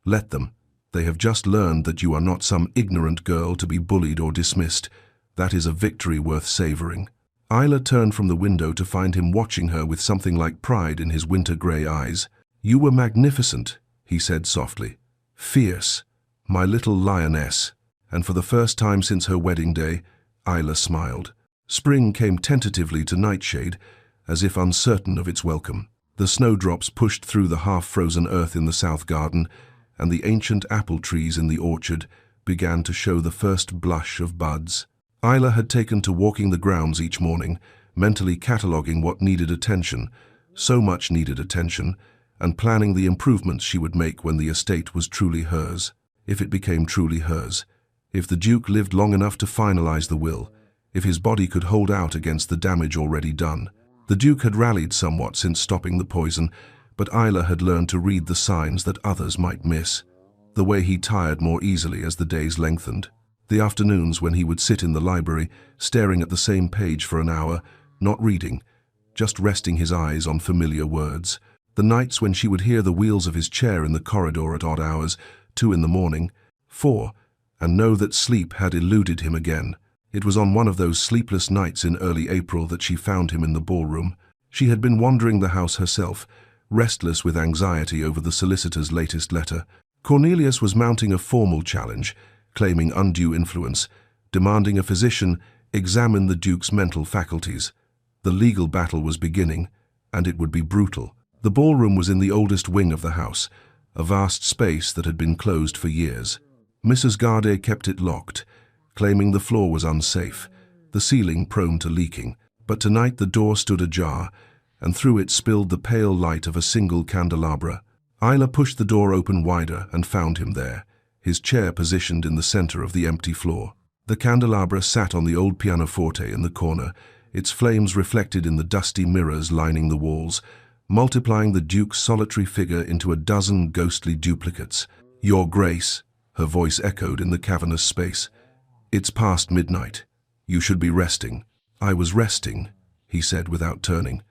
Let them. They have just learned that you are not some ignorant girl to be bullied or dismissed. That is a victory worth savoring. Isla turned from the window to find him watching her with something like pride in his winter-grey eyes. "You were magnificent," he said softly. "Fierce, my little lioness." And for the first time since her wedding day, Isla smiled. Spring came tentatively to Nightshade, as if uncertain of its welcome. The snowdrops pushed through the half-frozen earth in the south garden, and the ancient apple trees in the orchard began to show the first blush of buds. Isla had taken to walking the grounds each morning, mentally cataloguing what needed attention, so much needed attention, and planning the improvements she would make when the estate was truly hers, if it became truly hers, if the Duke lived long enough to finalize the will, if his body could hold out against the damage already done. The Duke had rallied somewhat since stopping the poison, but Isla had learned to read the signs that others might miss. The way he tired more easily as the days lengthened. The afternoons when he would sit in the library, staring at the same page for an hour, not reading, just resting his eyes on familiar words. The nights when she would hear the wheels of his chair in the corridor at odd hours, 2 in the morning, 4, and know that sleep had eluded him again. It was on one of those sleepless nights in early April that she found him in the ballroom. She had been wandering the house herself, restless with anxiety over the solicitor's latest letter. Cornelius was mounting a formal challenge, claiming undue influence, demanding a physician examine the Duke's mental faculties. The legal battle was beginning, and it would be brutal. The ballroom was in the oldest wing of the house, a vast space that had been closed for years. Mrs. Garde kept it locked, claiming the floor was unsafe, the ceiling prone to leaking. But tonight the door stood ajar, and through it spilled the pale light of a single candelabra. Isla pushed the door open wider and found him there, his chair positioned in the center of the empty floor. The candelabra sat on the old pianoforte in the corner, its flames reflected in the dusty mirrors lining the walls, multiplying the Duke's solitary figure into a dozen ghostly duplicates. "Your Grace," her voice echoed in the cavernous space. "It's past midnight. You should be resting." "I was resting," he said without turning.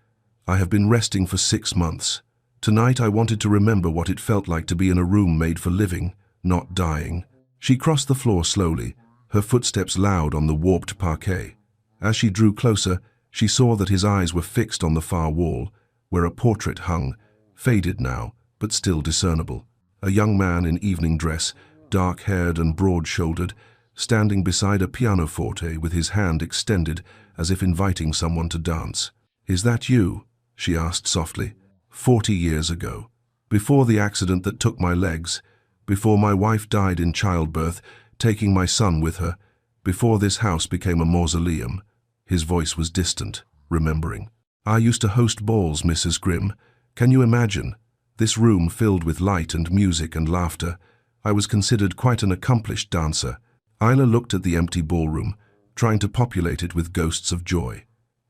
"I have been resting for 6 months. Tonight I wanted to remember what it felt like to be in a room made for living, not dying." She crossed the floor slowly, her footsteps loud on the warped parquet. As she drew closer, she saw that his eyes were fixed on the far wall, where a portrait hung, faded now, but still discernible. A young man in evening dress, dark-haired and broad-shouldered, standing beside a pianoforte with his hand extended as if inviting someone to dance. "Is that you?" she asked softly. 40 years ago, before the accident that took my legs, before my wife died in childbirth, taking my son with her, before this house became a mausoleum." His voice was distant, remembering. "I used to host balls, Mrs. Grimm. Can you imagine? This room filled with light and music and laughter. I was considered quite an accomplished dancer." Isla looked at the empty ballroom, trying to populate it with ghosts of joy.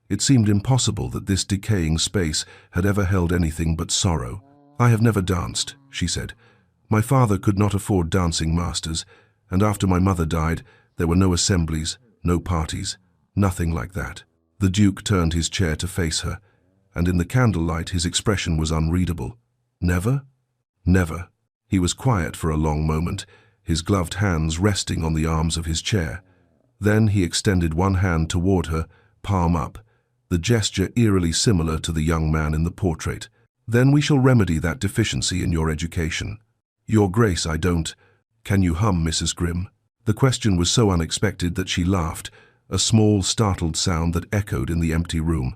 It seemed impossible that this decaying space had ever held anything but sorrow. "I have never danced," she said. "My father could not afford dancing masters, and after my mother died, there were no assemblies, no parties, nothing like that." The Duke turned his chair to face her, and in the candlelight his expression was unreadable. "Never?" "Never." He was quiet for a long moment, his gloved hands resting on the arms of his chair. Then he extended one hand toward her, palm up, the gesture eerily similar to the young man in the portrait. "Then we shall remedy that deficiency in your education." "Your Grace, I don't—" "Can you hum, Mrs. Grimm?" The question was so unexpected that she laughed, a small, startled sound that echoed in the empty room.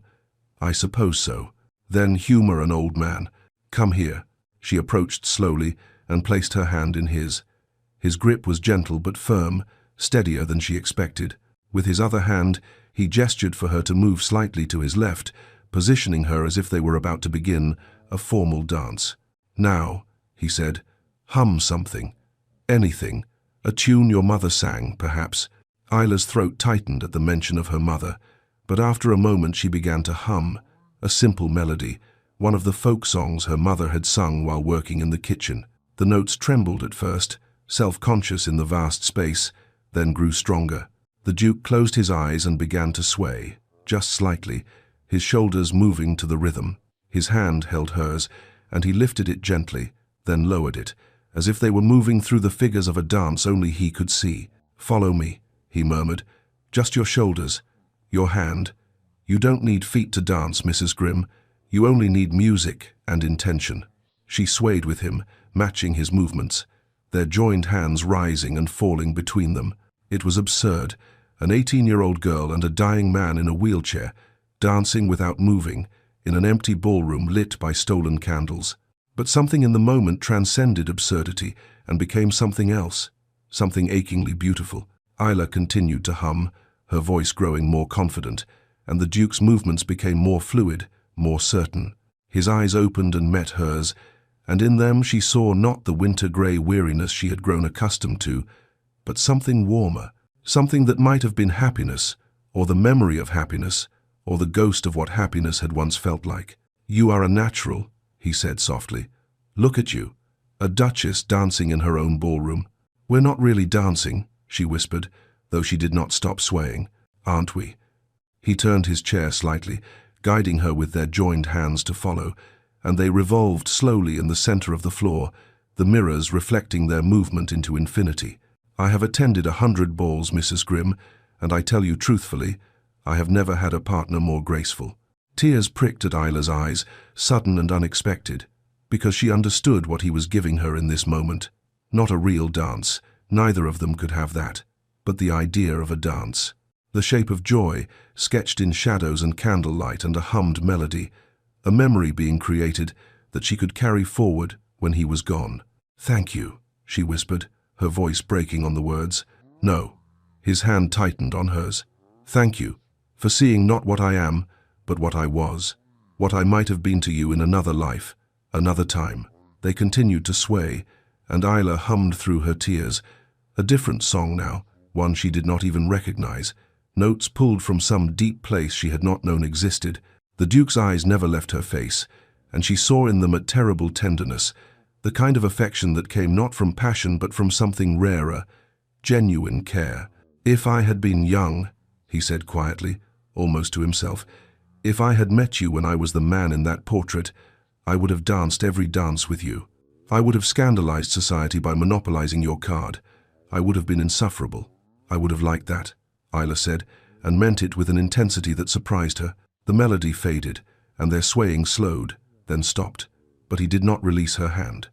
"I suppose so." "Then humor an old man. Come here." She approached slowly and placed her hand in his. His grip was gentle but firm, steadier than she expected. With his other hand, he gestured for her to move slightly to his left, positioning her as if they were about to begin a formal dance. "Now," he said, "hum something. Anything. A tune your mother sang, perhaps." Isla's throat tightened at the mention of her mother, but after a moment she began to hum, a simple melody, one of the folk songs her mother had sung while working in the kitchen. The notes trembled at first, self-conscious in the vast space, then grew stronger. The Duke closed his eyes and began to sway, just slightly, his shoulders moving to the rhythm. His hand held hers, and he lifted it gently, then lowered it, as if they were moving through the figures of a dance only he could see. "Follow me," he murmured. "Just your shoulders, your hand, You don't need feet to dance, Mrs. Grimm. You only need music and intention. She swayed with him, matching his movements, their joined hands rising and falling between them. It was absurd. An 18-year-old girl and a dying man in a wheelchair, dancing without moving, in an empty ballroom lit by stolen candles. But something in the moment transcended absurdity and became something else, something achingly beautiful. Isla continued to hum, her voice growing more confident, and the Duke's movements became more fluid, more certain. His eyes opened and met hers, and in them she saw not the winter-grey weariness she had grown accustomed to, but something warmer, something that might have been happiness, or the memory of happiness, or the ghost of what happiness had once felt like. "You are a natural," he said softly. "Look at you, a duchess dancing in her own ballroom." "We're not really dancing," she whispered, though she did not stop swaying. "Aren't we?" He turned his chair slightly, guiding her with their joined hands to follow, and they revolved slowly in the center of the floor, the mirrors reflecting their movement into infinity. "I have attended 100 balls, Mrs. Grimm, and I tell you truthfully, I have never had a partner more graceful." Tears pricked at Isla's eyes, sudden and unexpected, because she understood what he was giving her in this moment. Not a real dance, neither of them could have that, but the idea of a dance. The shape of joy, sketched in shadows and candlelight and a hummed melody, a memory being created that she could carry forward when he was gone. "Thank you," she whispered, her voice breaking on the words. "No." His hand tightened on hers. "Thank you for seeing not what I am, but what I was, what I might have been to you in another life, another time." They continued to sway, and Isla hummed through her tears, a different song now, one she did not even recognize, notes pulled from some deep place she had not known existed. The Duke's eyes never left her face, and she saw in them a terrible tenderness, the kind of affection that came not from passion but from something rarer, genuine care. "If I had been young," he said quietly, almost to himself, "if I had met you when I was the man in that portrait, I would have danced every dance with you. I would have scandalized society by monopolizing your card. I would have been insufferable. I would have liked that," Isla said, and meant it with an intensity that surprised her. The melody faded, and their swaying slowed, then stopped, but he did not release her hand.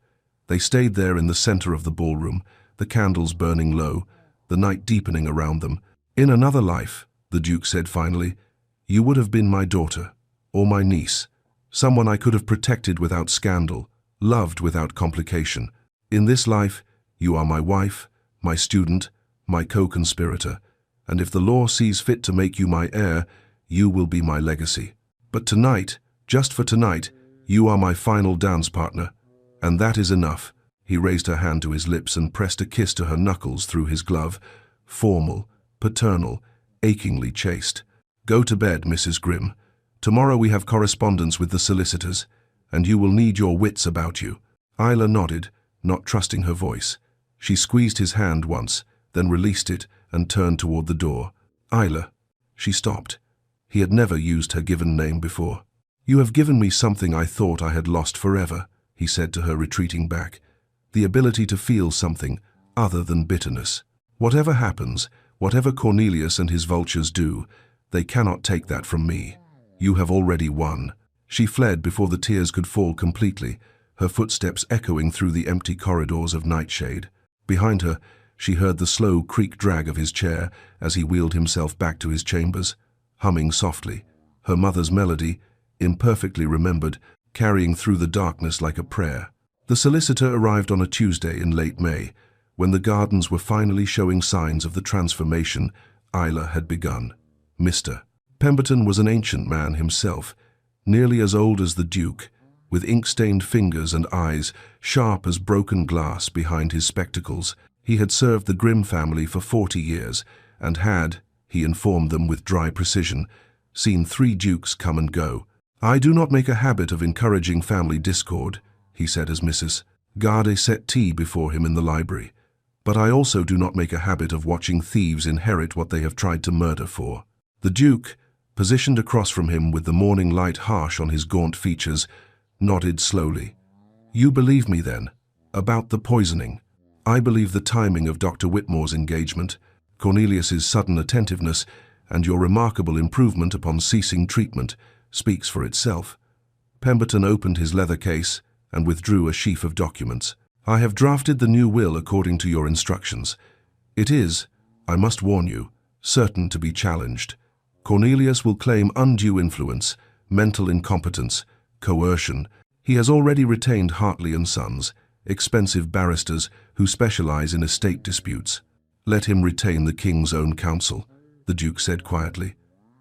They stayed there in the center of the ballroom, the candles burning low, the night deepening around them. "In another life," the Duke said finally, "you would have been my daughter, or my niece, someone I could have protected without scandal, loved without complication. In this life, you are my wife, my student, my co-conspirator, and if the law sees fit to make you my heir, you will be my legacy. But tonight, just for tonight, you are my final dance partner, and that is enough." He raised her hand to his lips and pressed a kiss to her knuckles through his glove, formal, paternal, achingly chaste. "Go to bed, Mrs. Grimm. Tomorrow we have correspondence with the solicitors, and you will need your wits about you." Isla nodded, not trusting her voice. She squeezed his hand once, then released it and turned toward the door. "Isla." She stopped. He had never used her given name before. "You have given me something I thought I had lost forever," he said to her, retreating back. "The ability to feel something other than bitterness. Whatever happens, whatever Cornelius and his vultures do, they cannot take that from me. You have already won." She fled before the tears could fall completely, her footsteps echoing through the empty corridors of nightshade. Behind her, she heard the slow creak-drag of his chair as he wheeled himself back to his chambers, humming softly, her mother's melody, imperfectly remembered, carrying through the darkness like a prayer. The solicitor arrived on a Tuesday in late May, when the gardens were finally showing signs of the transformation Isla had begun. Mr. Pemberton was an ancient man himself, nearly as old as the Duke, with ink-stained fingers and eyes sharp as broken glass behind his spectacles. He had served the Grimm family for 40 years and had, he informed them with dry precision, seen 3 dukes come and go. "I do not make a habit of encouraging family discord," he said as Mrs. Garde set tea before him in the library, "but I also do not make a habit of watching thieves inherit what they have tried to murder for." The Duke, positioned across from him with the morning light harsh on his gaunt features, nodded slowly. "You believe me, then, about the poisoning?" "I believe the timing of Dr. Whitmore's engagement, Cornelius's sudden attentiveness, and your remarkable improvement upon ceasing treatment speaks for itself." Pemberton opened his leather case and withdrew a sheaf of documents. "I have drafted the new will according to your instructions. It is, I must warn you, certain to be challenged. Cornelius will claim undue influence, mental incompetence, coercion. He has already retained Hartley and Sons, expensive barristers who specialize in estate disputes. Let him retain the king's own counsel," the Duke said quietly.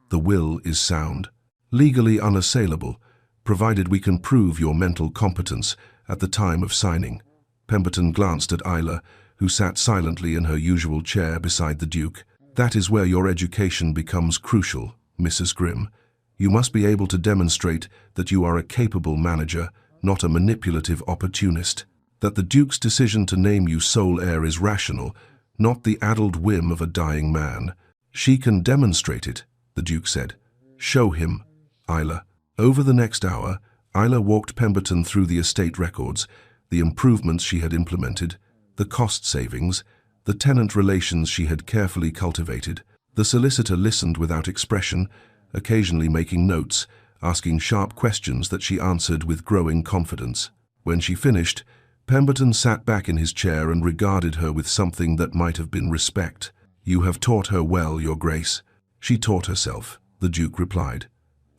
"The will is sound, legally unassailable, provided we can prove your mental competence at the time of signing." Pemberton glanced at Isla, who sat silently in her usual chair beside the Duke. "That is where your education becomes crucial, Mrs. Grimm. You must be able to demonstrate that you are a capable manager, not a manipulative opportunist. That the Duke's decision to name you sole heir is rational, not the addled whim of a dying man." "She can demonstrate it," the Duke said. "Show him, Isla." Over the next hour, Isla walked Pemberton through the estate records, the improvements she had implemented, the cost savings, the tenant relations she had carefully cultivated. The solicitor listened without expression, occasionally making notes, asking sharp questions that she answered with growing confidence. When she finished, Pemberton sat back in his chair and regarded her with something that might have been respect. "You have taught her well, Your Grace." "She taught herself," the Duke replied.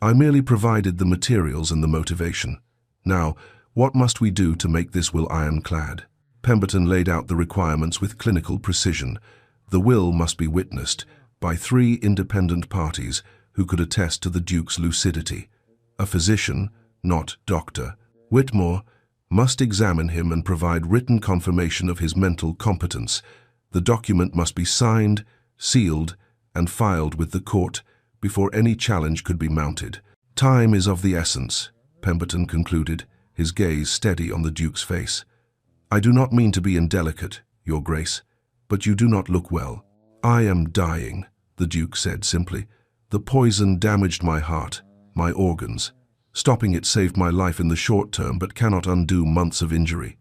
"I merely provided the materials and the motivation. Now, what must we do to make this will ironclad?" Pemberton laid out the requirements with clinical precision. The will must be witnessed by 3 independent parties who could attest to the Duke's lucidity. A physician, not doctor. Whitmore must examine him and provide written confirmation of his mental competence. The document must be signed, sealed, and filed with the court before any challenge could be mounted. "Time is of the essence," Pemberton concluded, his gaze steady on the Duke's face. "I do not mean to be indelicate, Your Grace, but you do not look well." "I am dying," the Duke said simply. "The poison damaged my heart, my organs. Stopping it saved my life in the short term, but cannot undo months of injury.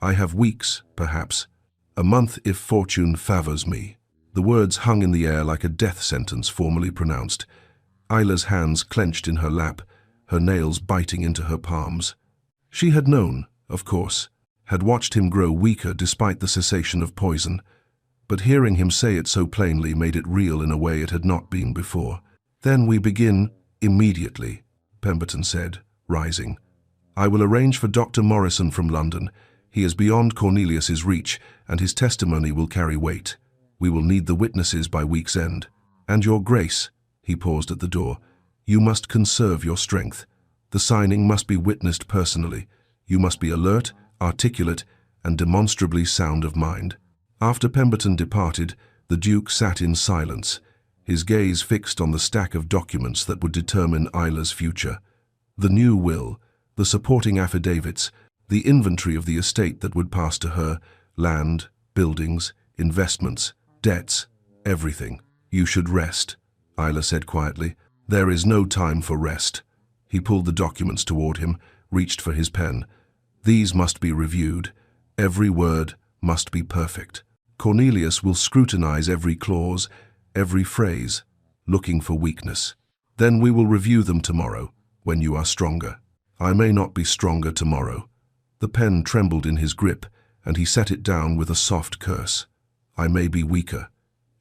I have weeks, perhaps. A month if fortune favors me." The words hung in the air like a death sentence formally pronounced. Isla's hands clenched in her lap, her nails biting into her palms. She had known, of course, had watched him grow weaker despite the cessation of poison, but hearing him say it so plainly made it real in a way it had not been before. "Then we begin immediately," Pemberton said, rising. "I will arrange for Dr. Morrison from London. He is beyond Cornelius's reach, and his testimony will carry weight. We will need the witnesses by week's end. And Your Grace," he paused at the door, "you must conserve your strength. The signing must be witnessed personally. You must be alert, articulate, and demonstrably sound of mind." After Pemberton departed, the Duke sat in silence, his gaze fixed on the stack of documents that would determine Isla's future. The new will, the supporting affidavits, the inventory of the estate that would pass to her, land, buildings, investments, debts, everything. "You should rest," Isla said quietly. "There is no time for rest." He pulled the documents toward him, reached for his pen. "These must be reviewed. Every word must be perfect. Cornelius will scrutinize every clause, every phrase, looking for weakness. Then we will review them tomorrow, when you are stronger." "I may not be stronger tomorrow." The pen trembled in his grip, and he set it down with a soft curse. "I may be weaker.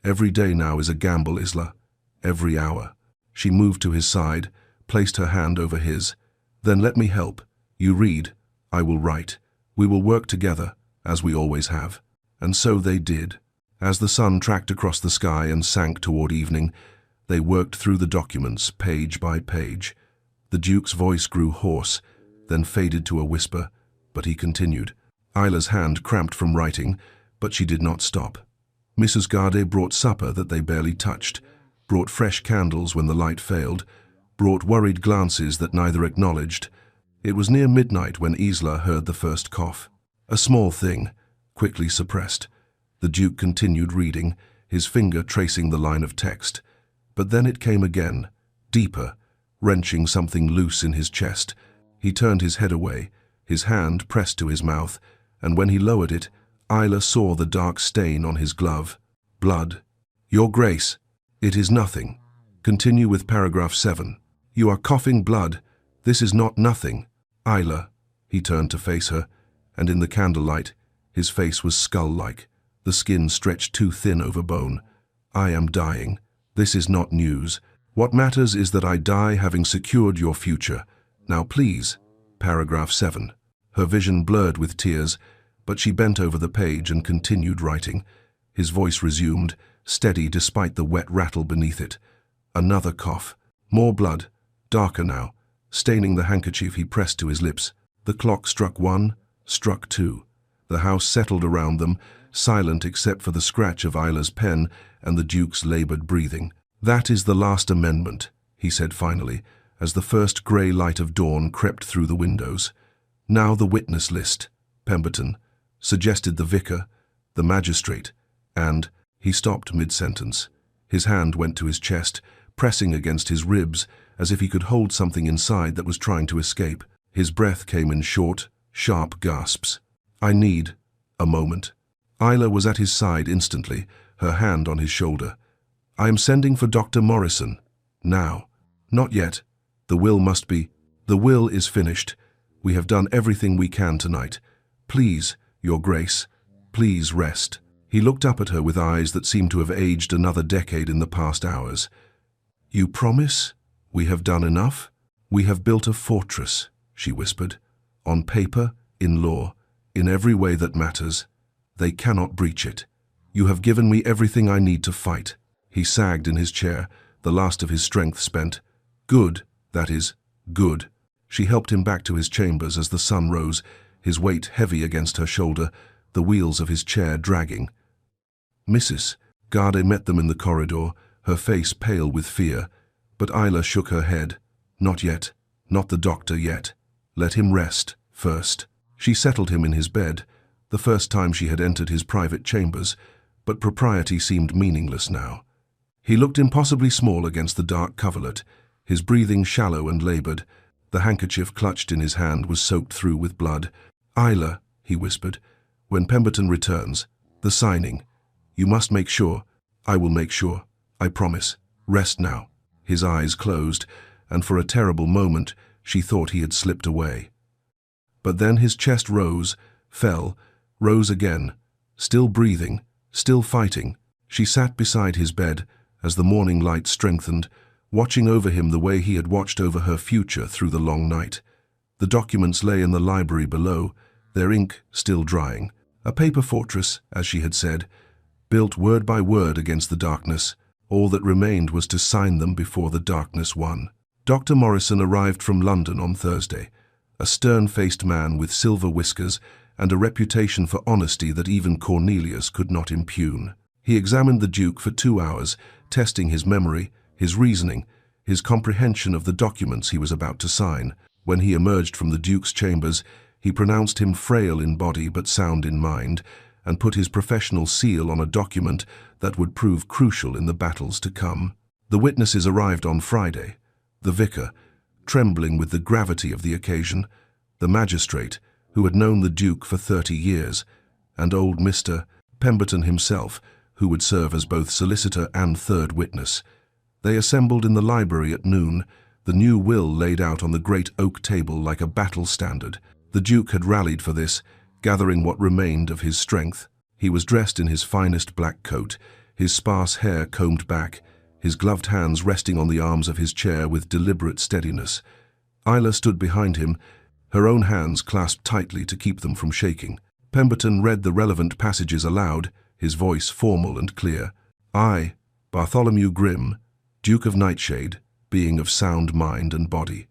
Every day now is a gamble, Isla. Every hour." She moved to his side, placed her hand over his. "Then let me help. You read, I will write. We will work together, as we always have." And so they did. As the sun tracked across the sky and sank toward evening, they worked through the documents, page by page. The Duke's voice grew hoarse, then faded to a whisper, but he continued. Isla's hand cramped from writing, but she did not stop. Mrs. Garde brought supper that they barely touched, brought fresh candles when the light failed, brought worried glances that neither acknowledged. It was near midnight when Isla heard the first cough. A small thing, quickly suppressed. The Duke continued reading, his finger tracing the line of text. But then it came again, deeper, wrenching something loose in his chest. He turned his head away, his hand pressed to his mouth, and when he lowered it, Isla saw the dark stain on his glove. Blood. "Your Grace." "It is nothing," Continue with paragraph 7. You are coughing blood. This is not nothing. Isla. He turned to face her, and in the candlelight, his face was skull-like, the skin stretched too thin over bone. I am dying. This is not news. What matters is that I die having secured your future. Now please. Paragraph 7. Her vision blurred with tears, but she bent over the page and continued writing. His voice resumed, steady despite the wet rattle beneath it. Another cough. More blood, darker now, staining the handkerchief he pressed to his lips. The clock struck 1, struck 2. The house settled around them, silent except for the scratch of Isla's pen and the Duke's labored breathing. That is the last amendment, he said finally, as the first grey light of dawn crept through the windows. Now the witness list. Pemberton, suggested the vicar, the magistrate, and he stopped mid-sentence. His hand went to his chest, pressing against his ribs as if he could hold something inside that was trying to escape. His breath came in short, sharp gasps. I need a moment. Isla was at his side instantly, her hand on his shoulder. I am sending for Dr. Morrison. Now. Not yet. The will must be. The will is finished. We have done everything we can tonight. Please, Your Grace, please rest. He looked up at her with eyes that seemed to have aged another decade in the past hours. You promise? We have done enough? We have built a fortress, she whispered. On paper, in law, in every way that matters. They cannot breach it. You have given me everything I need to fight. He sagged in his chair, the last of his strength spent. Good, that is, good. She helped him back to his chambers as the sun rose, his weight heavy against her shoulder, the wheels of his chair dragging. Mrs. Garde met them in the corridor, her face pale with fear, but Isla shook her head. Not yet, not the doctor yet. Let him rest, first. She settled him in his bed, the first time she had entered his private chambers, but propriety seemed meaningless now. He looked impossibly small against the dark coverlet, his breathing shallow and labored. The handkerchief clutched in his hand was soaked through with blood. Isla, he whispered, when Pemberton returns, the signing. You must make sure. I will make sure. I promise. Rest now. His eyes closed, and for a terrible moment she thought he had slipped away. But then his chest rose, fell, rose again, still breathing, still fighting. She sat beside his bed as the morning light strengthened, watching over him the way he had watched over her future through the long night. The documents lay in the library below, their ink still drying. A paper fortress, as she had said, built word by word against the darkness. All that remained was to sign them before the darkness won. Dr. Morrison arrived from London on Thursday, a stern-faced man with silver whiskers and a reputation for honesty that even Cornelius could not impugn. He examined the Duke for 2 hours, testing his memory, his reasoning, his comprehension of the documents he was about to sign. When he emerged from the Duke's chambers, he pronounced him frail in body but sound in mind, and put his professional seal on a document that would prove crucial in the battles to come. The witnesses arrived on Friday. The vicar, trembling with the gravity of the occasion, the magistrate, who had known the Duke for 30 years, and old Mr. Pemberton himself, who would serve as both solicitor and third witness. They assembled in the library at noon, the new will laid out on the great oak table like a battle standard. The Duke had rallied for this, gathering what remained of his strength. He was dressed in his finest black coat, his sparse hair combed back, his gloved hands resting on the arms of his chair with deliberate steadiness. Isla stood behind him, her own hands clasped tightly to keep them from shaking. Pemberton read the relevant passages aloud, his voice formal and clear. I, Bartholomew Grimm, Duke of Nightshade, being of sound mind and body.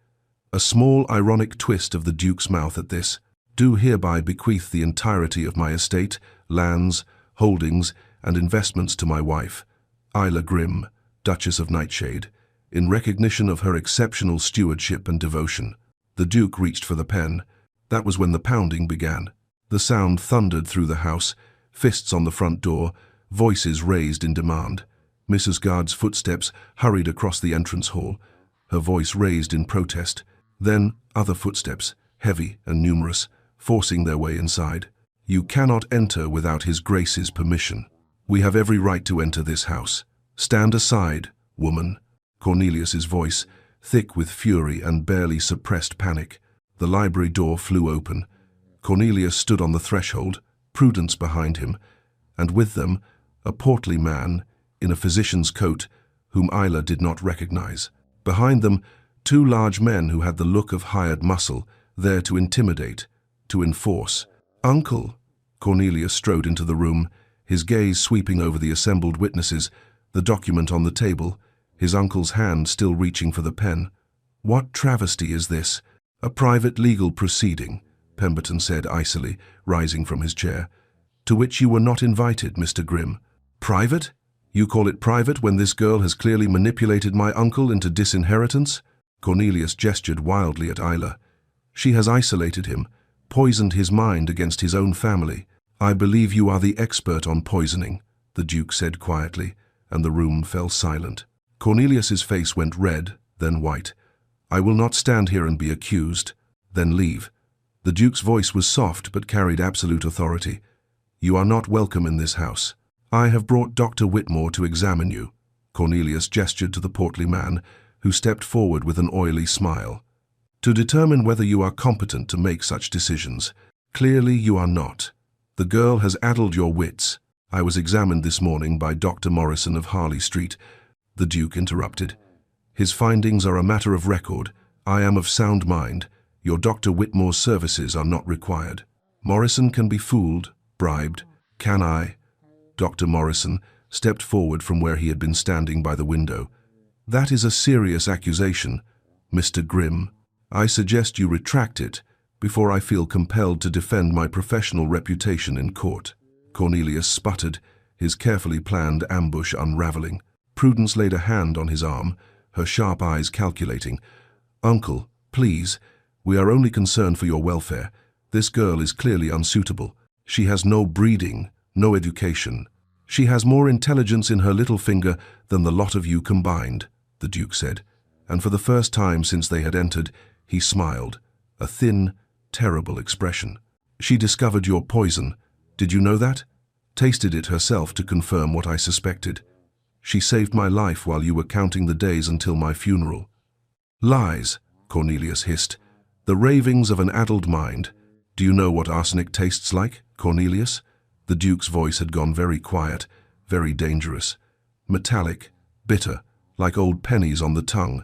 A small ironic twist of the Duke's mouth at this. Do hereby bequeath the entirety of my estate, lands, holdings, and investments to my wife, Isla Grimm, Duchess of Nightshade, in recognition of her exceptional stewardship and devotion. The Duke reached for the pen. That was when the pounding began. The sound thundered through the house, fists on the front door, voices raised in demand. Mrs. Garde's footsteps hurried across the entrance hall, her voice raised in protest. Then other footsteps, heavy and numerous, forcing their way inside. You cannot enter without His Grace's permission. We have every right to enter this house. Stand aside, woman. Cornelius's voice, thick with fury and barely suppressed panic. The library door flew open. Cornelius stood on the threshold, Prudence behind him, and with them, a portly man in a physician's coat whom Isla did not recognize. Behind them, two large men who had the look of hired muscle, there to intimidate, to enforce. "Uncle!" Cornelius strode into the room, his gaze sweeping over the assembled witnesses, the document on the table, his uncle's hand still reaching for the pen. "What travesty is this? A private legal proceeding," Pemberton said icily, rising from his chair. "To which you were not invited, Mr. Grimm." "Private? You call it private when this girl has clearly manipulated my uncle into disinheritance?" Cornelius gestured wildly at Isla. "She has isolated him, poisoned his mind against his own family." "I believe you are the expert on poisoning," the Duke said quietly, and the room fell silent. Cornelius's face went red, then white. "I will not stand here and be accused." "Then leave." The Duke's voice was soft but carried absolute authority. "You are not welcome in this house. I have brought Dr. Whitmore to examine you." Cornelius gestured to the portly man, who stepped forward with an oily smile. "To determine whether you are competent to make such decisions. Clearly you are not. The girl has addled your wits. I was examined this morning by Dr. Morrison of Harley Street." The Duke interrupted. "His findings are a matter of record. I am of sound mind. Your Dr. Whitmore's services are not required. Morrison can be fooled, bribed. Can I?" Dr. Morrison stepped forward from where he had been standing by the window. "That is a serious accusation, Mr. Grimm. I suggest you retract it before I feel compelled to defend my professional reputation in court." Cornelius sputtered, his carefully planned ambush unraveling. Prudence laid a hand on his arm, her sharp eyes calculating. "Uncle, please, we are only concerned for your welfare. This girl is clearly unsuitable. She has no breeding, no education. She has more intelligence in her little finger than the lot of you combined," the Duke said, and for the first time since they had entered, he smiled, a thin, terrible expression. "She discovered your poison. Did you know that? Tasted it herself to confirm what I suspected. She saved my life while you were counting the days until my funeral." "Lies," Cornelius hissed. "The ravings of an addled mind. Do you know what arsenic tastes like, Cornelius?" The Duke's voice had gone very quiet, very dangerous. Metallic, bitter, like old pennies on the tongue.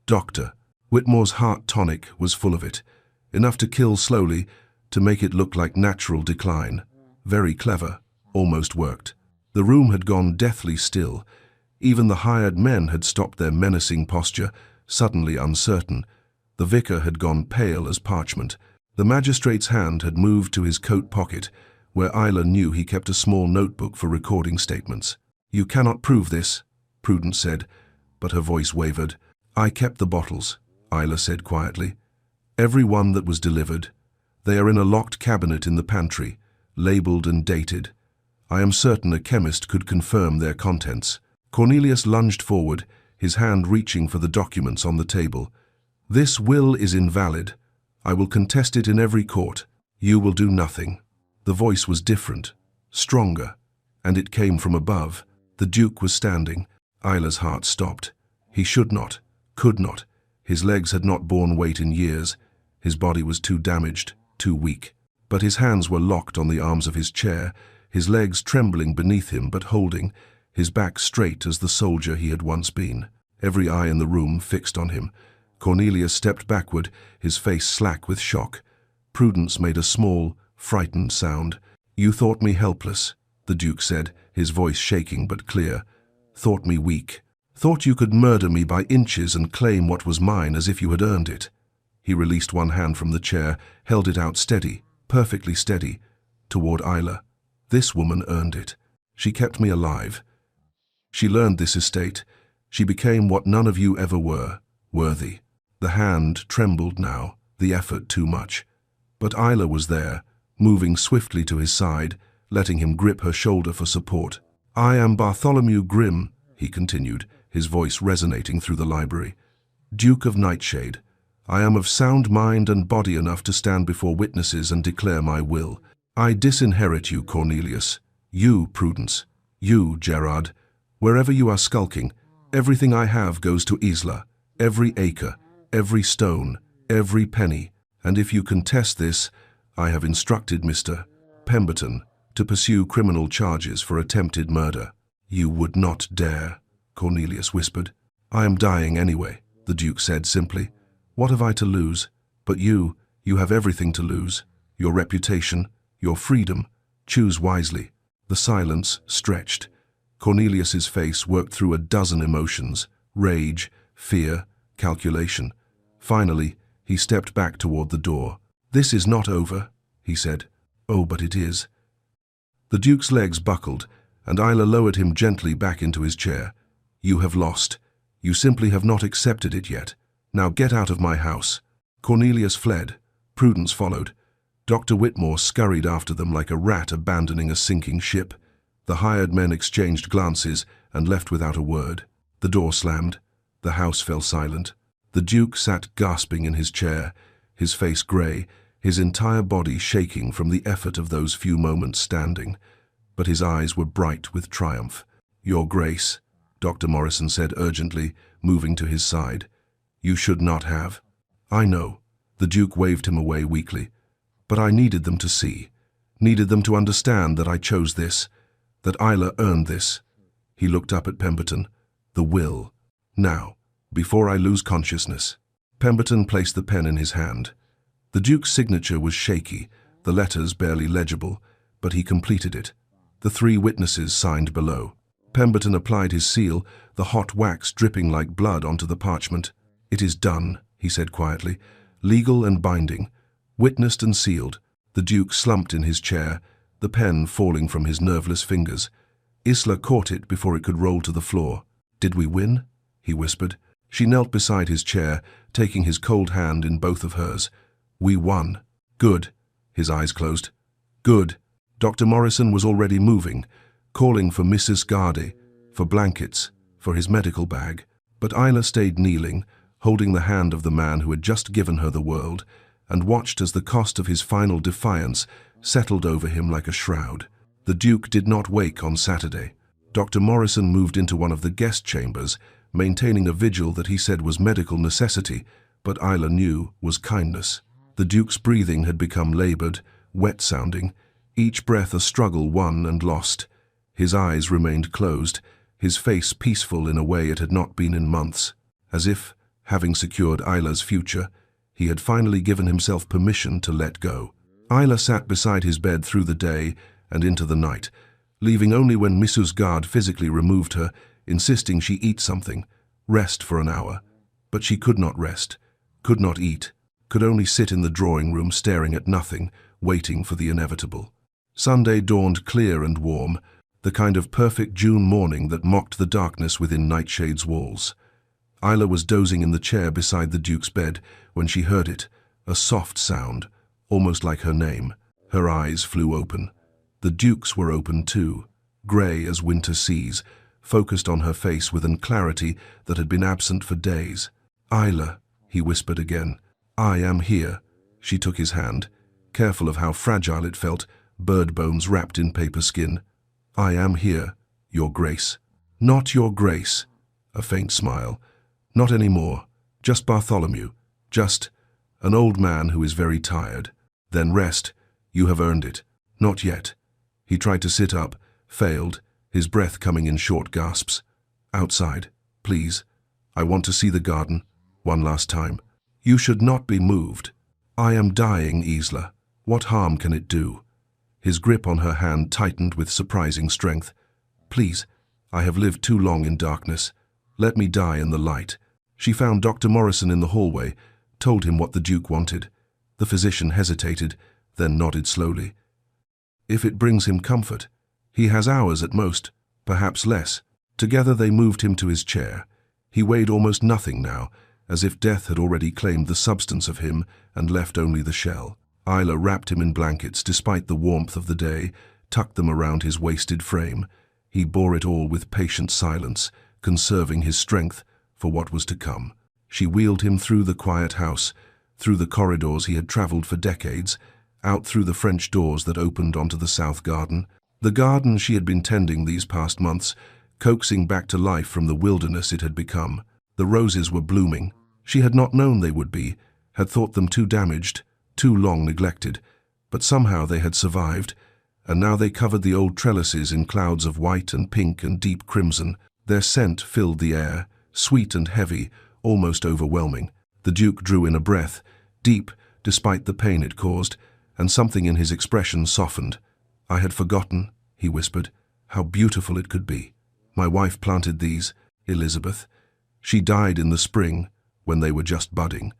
"Doctor, Whitmore's heart tonic was full of it. Enough to kill slowly, to make it look like natural decline. Very clever, almost worked." The room had gone deathly still. Even the hired men had stopped their menacing posture, suddenly uncertain. The vicar had gone pale as parchment. The magistrate's hand had moved to his coat pocket, where Isla knew he kept a small notebook for recording statements. "You cannot prove this," Prudence said, but her voice wavered. "I kept the bottles," Isla said quietly. "Every one that was delivered. They are in a locked cabinet in the pantry, labeled and dated. I am certain a chemist could confirm their contents." Cornelius lunged forward, his hand reaching for the documents on the table. "This will is invalid. I will contest it in every court. You will do nothing." The voice was different, stronger, and it came from above. The Duke was standing. Isla's heart stopped. He should not, could not. His legs had not borne weight in years. His body was too damaged, too weak. But his hands were locked on the arms of his chair, his legs trembling beneath him but holding, his back straight as the soldier he had once been. Every eye in the room fixed on him. Cornelius stepped backward, his face slack with shock. Prudence made a small, frightened sound. "You thought me helpless," the Duke said, his voice shaking but clear. "Thought me weak. Thought you could murder me by inches and claim what was mine as if you had earned it." He released one hand from the chair, held it out steady, perfectly steady, toward Isla. "This woman earned it. She kept me alive. She learned this estate. She became what none of you ever were, worthy." The hand trembled now, the effort too much. But Isla was there, moving swiftly to his side, letting him grip her shoulder for support. "I am Bartholomew Grimm," he continued, his voice resonating through the library. "Duke of Nightshade. I am of sound mind and body enough to stand before witnesses and declare my will. I disinherit you, Cornelius. You, Prudence. You, Gerard. Wherever you are skulking, Everything I have goes to Isla, every acre, every stone, every penny, and if you contest this, I have instructed Mr. Pemberton to pursue criminal charges for attempted murder." "You would not dare," Cornelius whispered. "I am dying anyway," the Duke said simply. "What have I to lose? But you have everything to lose. Your reputation, your freedom. Choose wisely." The silence stretched. Cornelius's face worked through a dozen emotions: rage, fear, calculation. Finally, he stepped back toward the door. "This is not over," he said. "Oh, but it is." The Duke's legs buckled, and Isla lowered him gently back into his chair. "You have lost. You simply have not accepted it yet. Now get out of my house." Cornelius fled. Prudence followed. Dr. Whitmore scurried after them like a rat abandoning a sinking ship. The hired men exchanged glances and left without a word. The door slammed. The house fell silent. The Duke sat gasping in his chair, his face grey, his entire body shaking from the effort of those few moments standing. But his eyes were bright with triumph. "Your Grace," Dr. Morrison said urgently, moving to his side. "You should not have." "I know." The Duke waved him away weakly. "But I needed them to see. Needed them to understand that I chose this, that Isla earned this." He looked up at Pemberton. "The will. Now, before I lose consciousness." Pemberton placed the pen in his hand. The Duke's signature was shaky, the letters barely legible, but he completed it. The 3 witnesses signed below. Pemberton applied his seal, the hot wax dripping like blood onto the parchment. "It is done," he said quietly. "Legal and binding. Witnessed and sealed." The Duke slumped in his chair, the pen falling from his nerveless fingers. Isla caught it before it could roll to the floor. "Did we win?" he whispered. She knelt beside his chair, taking his cold hand in both of hers. "We won." "Good." His eyes closed. "Good." Dr. Morrison was already moving, calling for Mrs. Garde, for blankets, for his medical bag. But Isla stayed kneeling, holding the hand of the man who had just given her the world, and watched as the cost of his final defiance settled over him like a shroud. The Duke did not wake on Saturday. Dr. Morrison moved into one of the guest chambers, maintaining a vigil that he said was medical necessity, but Isla knew was kindness. The Duke's breathing had become labored, wet-sounding, each breath a struggle won and lost. His eyes remained closed, his face peaceful in a way it had not been in months, as if, having secured Isla's future, he had finally given himself permission to let go. Isla sat beside his bed through the day and into the night, leaving only when Mrs. Garde physically removed her, insisting she eat something, rest for an hour. But she could not rest, could not eat, could only sit in the drawing room staring at nothing, waiting for the inevitable. Sunday dawned clear and warm, the kind of perfect June morning that mocked the darkness within Nightshade's walls. Isla was dozing in the chair beside the Duke's bed when she heard it, a soft sound, almost like her name. Her eyes flew open. The Duke's were open too, grey as winter seas, focused on her face with an clarity that had been absent for days. "Isla," he whispered again. "I am here." She took his hand, careful of how fragile it felt, bird bones wrapped in paper skin. "I am here, Your Grace." "Not Your Grace." A faint smile. "Not anymore. Just Bartholomew. Just an old man who is very tired. Then rest. You have earned it." "Not yet." He tried to sit up, failed, his breath coming in short gasps. "Outside, please. I want to see the garden. One last time." "You should not be moved." "I am dying, Isla. What harm can it do?" His grip on her hand tightened with surprising strength. "Please, I have lived too long in darkness. Let me die in the light." She found Dr. Morrison in the hallway, told him what the Duke wanted. The physician hesitated, then nodded slowly. "If it brings him comfort. He has hours at most, perhaps less." Together they moved him to his chair. He weighed almost nothing now, as if death had already claimed the substance of him and left only the shell. Isla wrapped him in blankets despite the warmth of the day, tucked them around his wasted frame. He bore it all with patient silence, conserving his strength for what was to come. She wheeled him through the quiet house, through the corridors he had traveled for decades, out through the French doors that opened onto the south garden. The garden she had been tending these past months, coaxing back to life from the wilderness it had become. The roses were blooming. She had not known they would be, had thought them too damaged, too long neglected, but somehow they had survived, and now they covered the old trellises in clouds of white and pink and deep crimson. Their scent filled the air, sweet and heavy, almost overwhelming. The Duke drew in a breath, deep, despite the pain it caused, and something in his expression softened. "I had forgotten," he whispered, "how beautiful it could be. My wife planted these, Elizabeth. She died in the spring, when they were just budding.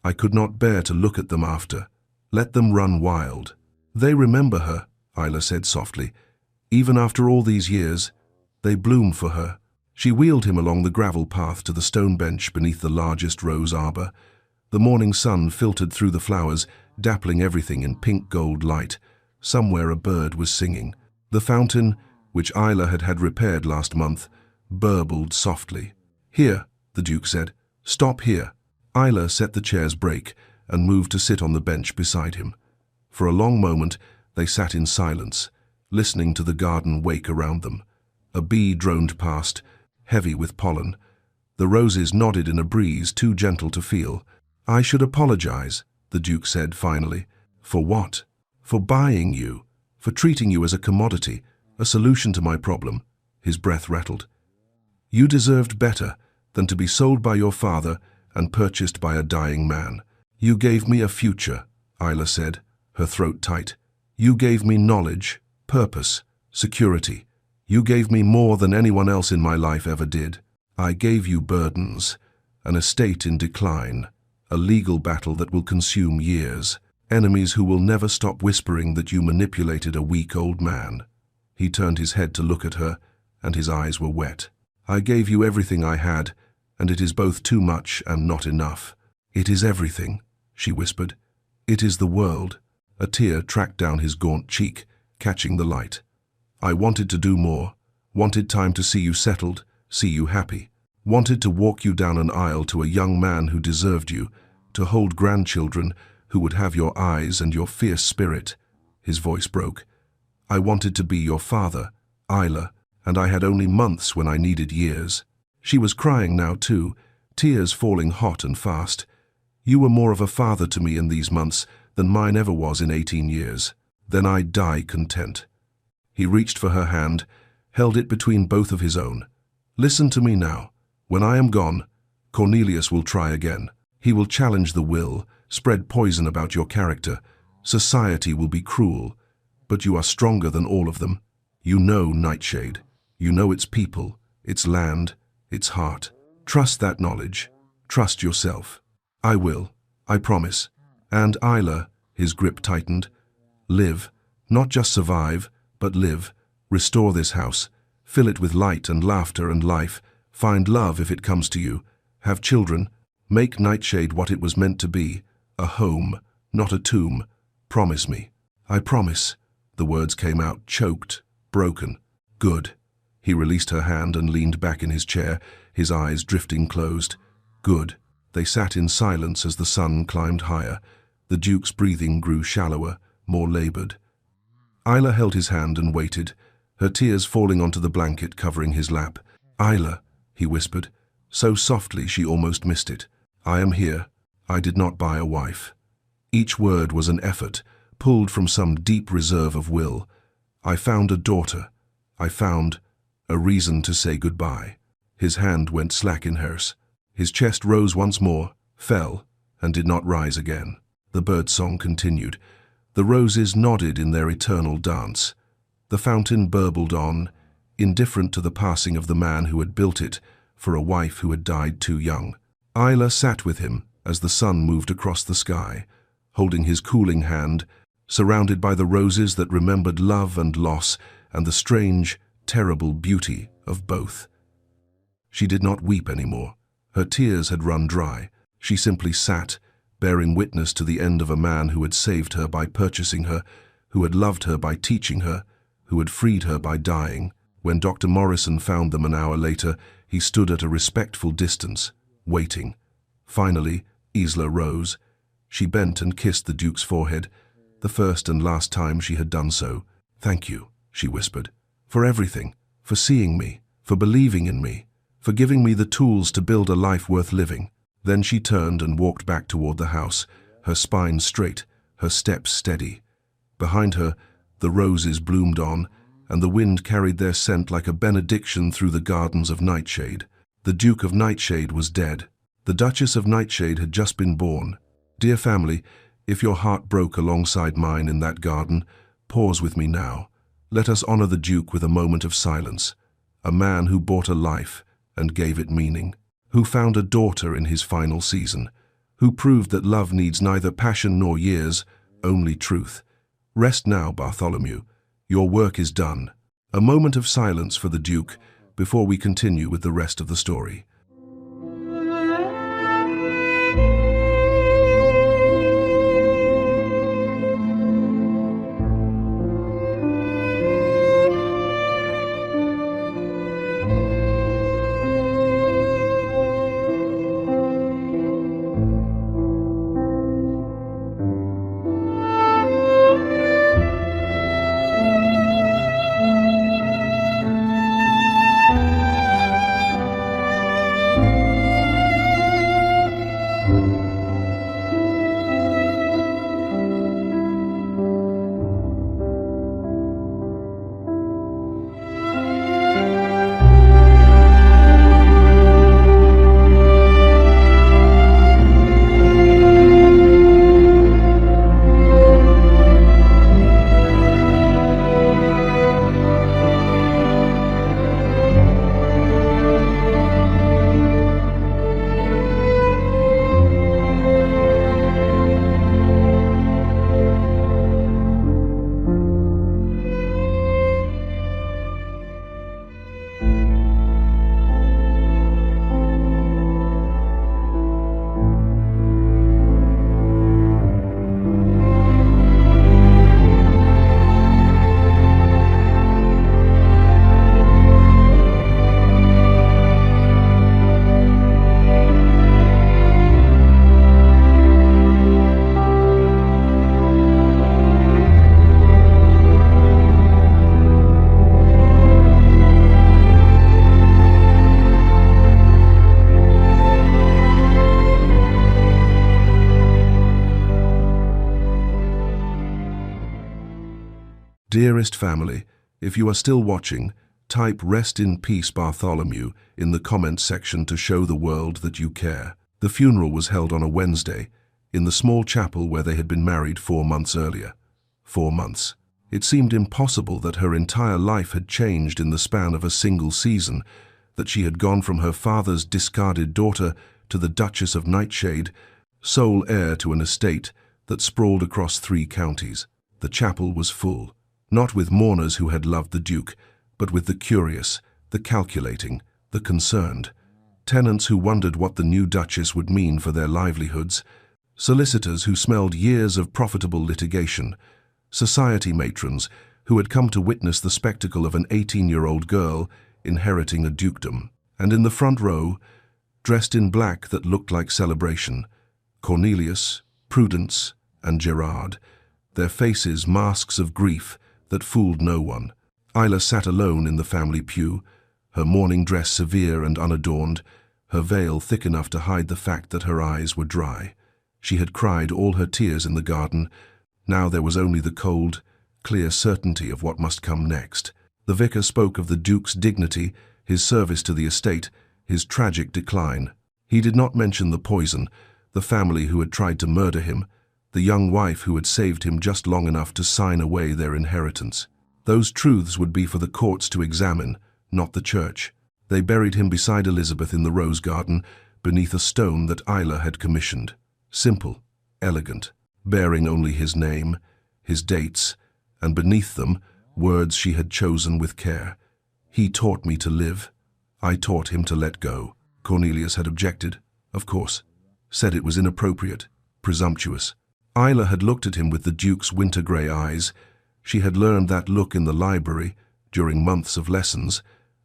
I could not bear to look at them after. Let them run wild." "They remember her," Isla said softly. "Even after all these years, they bloom for her." She wheeled him along the gravel path to the stone bench beneath the largest rose arbor. The morning sun filtered through the flowers, dappling everything in pink-gold light. Somewhere a bird was singing. The fountain, which Isla had had repaired last month, burbled softly. "Here," the Duke said. "Stop here." Isla set the chair's brake and moved to sit on the bench beside him. For a long moment, they sat in silence, listening to the garden wake around them. A bee droned past, heavy with pollen. The roses nodded in a breeze too gentle to feel. "I should apologize," the Duke said finally. "For what?" "For buying you, for treating you as a commodity, a solution to my problem." His breath rattled. "You deserved better than to be sold by your father and purchased by a dying man. You gave me a future," Isla said, her throat tight. "You gave me knowledge, purpose, security. You gave me more than anyone else in my life ever did. I gave you burdens, an estate in decline, a legal battle that will consume years, enemies who will never stop whispering that you manipulated a weak old man." He turned his head to look at her, and his eyes were wet. "I gave you everything I had, and it is both too much and not enough." "It is everything," she whispered. "It is the world." A tear tracked down his gaunt cheek, catching the light. "I wanted to do more, wanted time to see you settled, see you happy. Wanted to walk you down an aisle to a young man who deserved you, to hold grandchildren who would have your eyes and your fierce spirit." His voice broke. "I wanted to be your father, Isla, and I had only months when I needed years." She was crying now too, tears falling hot and fast. "You were more of a father to me in these months than mine ever was in 18 years. Then I die content." He reached for her hand, held it between both of his own. "Listen to me now. When I am gone, Cornelius will try again. He will challenge the will, spread poison about your character. Society will be cruel, but you are stronger than all of them. You know Nightshade. You know its people, its land, its heart. Trust that knowledge. Trust yourself." "I will. I promise." "And Isla," his grip tightened, "live. Not just survive, but live. Restore this house. Fill it with light and laughter and life. Find love if it comes to you. Have children. Make Nightshade what it was meant to be. A home, not a tomb. Promise me." "I promise." The words came out choked, broken. "Good." He released her hand and leaned back in his chair, his eyes drifting closed. "Good." They sat in silence as the sun climbed higher. The Duke's breathing grew shallower, more labored. Isla held his hand and waited, her tears falling onto the blanket covering his lap. "Isla," he whispered, so softly she almost missed it. "I am here. I did not buy a wife." Each word was an effort, pulled from some deep reserve of will. "I found a daughter. I found a reason to say goodbye." His hand went slack in hers. His chest rose once more, fell, and did not rise again. The birdsong continued. The roses nodded in their eternal dance. The fountain burbled on, indifferent to the passing of the man who had built it for a wife who had died too young. Isla sat with him as the sun moved across the sky, holding his cooling hand, surrounded by the roses that remembered love and loss and the strange, terrible beauty of both. She did not weep anymore. Her tears had run dry. She simply sat, bearing witness to the end of a man who had saved her by purchasing her, who had loved her by teaching her, who had freed her by dying. When Dr. Morrison found them an hour later, he stood at a respectful distance, waiting. Finally, Isla rose. She bent and kissed the Duke's forehead, the first and last time she had done so. "Thank you," she whispered, "for everything, for seeing me." for believing in me, for giving me the tools to build a life worth living." Then she turned and walked back toward the house, her spine straight, her steps steady. Behind her, the roses bloomed on, and the wind carried their scent like a benediction through the gardens of Nightshade. The Duke of Nightshade was dead. The Duchess of Nightshade had just been born. Dear family, if your heart broke alongside mine in that garden, pause with me now. Let us honor the Duke with a moment of silence. A man who bought a life and gave it meaning, who found a daughter in his final season, who proved that love needs neither passion nor years, only truth. Rest now, Bartholomew. Your work is done. A moment of silence for the Duke before we continue with the rest of the story. Dearest family, if you are still watching, type "Rest in peace, Bartholomew" in the comments section to show the world that you care. The funeral was held on a Wednesday, in the small chapel where they had been married 4 months earlier. 4 months. It seemed impossible that her entire life had changed in the span of a single season, that she had gone from her father's discarded daughter to the Duchess of Nightshade, sole heir to an estate that sprawled across 3 counties. The chapel was full. Not with mourners who had loved the Duke, but with the curious, the calculating, the concerned. Tenants who wondered what the new Duchess would mean for their livelihoods, solicitors who smelled years of profitable litigation, society matrons who had come to witness the spectacle of an 18-year-old girl inheriting a dukedom. And in the front row, dressed in black that looked like celebration, Cornelius, Prudence, and Gerard, their faces masks of grief that fooled no one. Isla sat alone in the family pew, her mourning dress severe and unadorned, her veil thick enough to hide the fact that her eyes were dry. She had cried all her tears in the garden. Now there was only the cold, clear certainty of what must come next. The vicar spoke of the Duke's dignity, his service to the estate, his tragic decline. He did not mention the poison, the family who had tried to murder him, the young wife who had saved him just long enough to sign away their inheritance. Those truths would be for the courts to examine, not the church. They buried him beside Elizabeth in the rose garden, beneath a stone that Isla had commissioned. Simple, elegant, bearing only his name, his dates, and beneath them, words she had chosen with care. "He taught me to live. I taught him to let go." Cornelius had objected, of course, said it was inappropriate, presumptuous. Isla had looked at him with the Duke's winter-grey eyes. She had learned that look in the library, during months of lessons,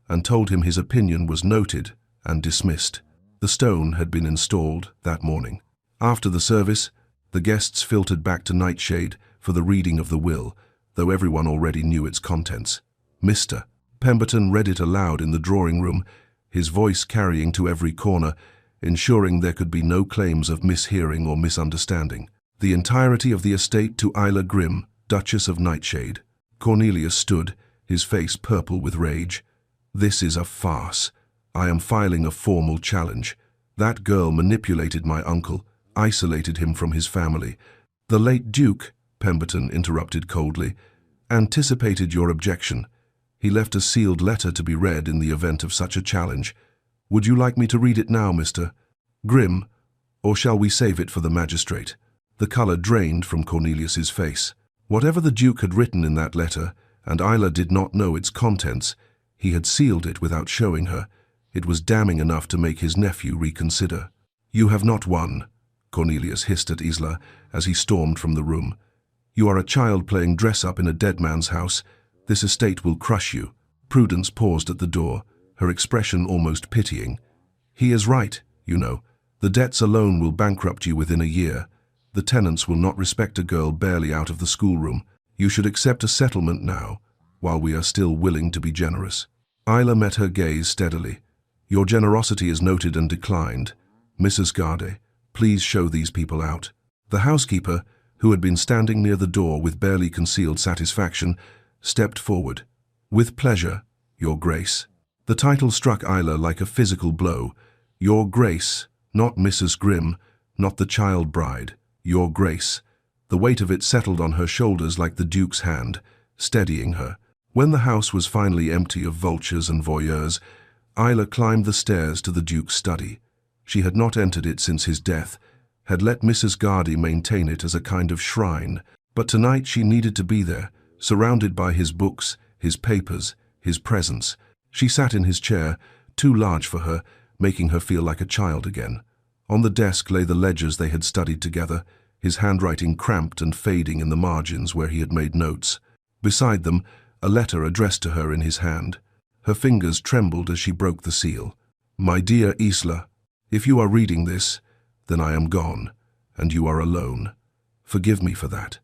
and told him his opinion was noted and dismissed. The stone had been installed that morning. After the service, the guests filtered back to Nightshade for the reading of the will, though everyone already knew its contents. Mr. Pemberton read it aloud in the drawing room, his voice carrying to every corner, ensuring there could be no claims of mishearing or misunderstanding. The entirety of the estate to Isla Grimm, Duchess of Nightshade. Cornelius stood, his face purple with rage. This is a farce. I am filing a formal challenge. That girl manipulated my uncle, isolated him from his family. The late Duke, Pemberton interrupted coldly, anticipated your objection. He left a sealed letter to be read in the event of such a challenge. Would you like me to read it now, Mr. Grimm, or shall we save it for the magistrate? The color drained from Cornelius's face. Whatever the Duke had written in that letter, and Isla did not know its contents, he had sealed it without showing her. It was damning enough to make his nephew reconsider. You have not won, Cornelius hissed at Isla as he stormed from the room. You are a child playing dress-up in a dead man's house. This estate will crush you. Prudence paused at the door, her expression almost pitying. He is right, you know. The debts alone will bankrupt you within a year. The tenants will not respect a girl barely out of the schoolroom. You should accept a settlement now, while we are still willing to be generous. Isla met her gaze steadily. Your generosity is noted and declined. Mrs. Garde, please show these people out. The housekeeper, who had been standing near the door with barely concealed satisfaction, stepped forward. With pleasure, Your Grace. The title struck Isla like a physical blow. Your Grace, not Mrs. Grimm, not the child bride. Your Grace. The weight of it settled on her shoulders like the Duke's hand, steadying her. When the house was finally empty of vultures and voyeurs, Isla climbed the stairs to the Duke's study. She had not entered it since his death, had let Mrs. Garde maintain it as a kind of shrine, but tonight she needed to be there, surrounded by his books, his papers, his presence. She sat in his chair, too large for her, making her feel like a child again. On the desk lay the ledgers they had studied together, his handwriting cramped and fading in the margins where he had made notes. Beside them, a letter addressed to her in his hand. Her fingers trembled as she broke the seal. My dear Isla, if you are reading this, then I am gone, and you are alone. Forgive me for that.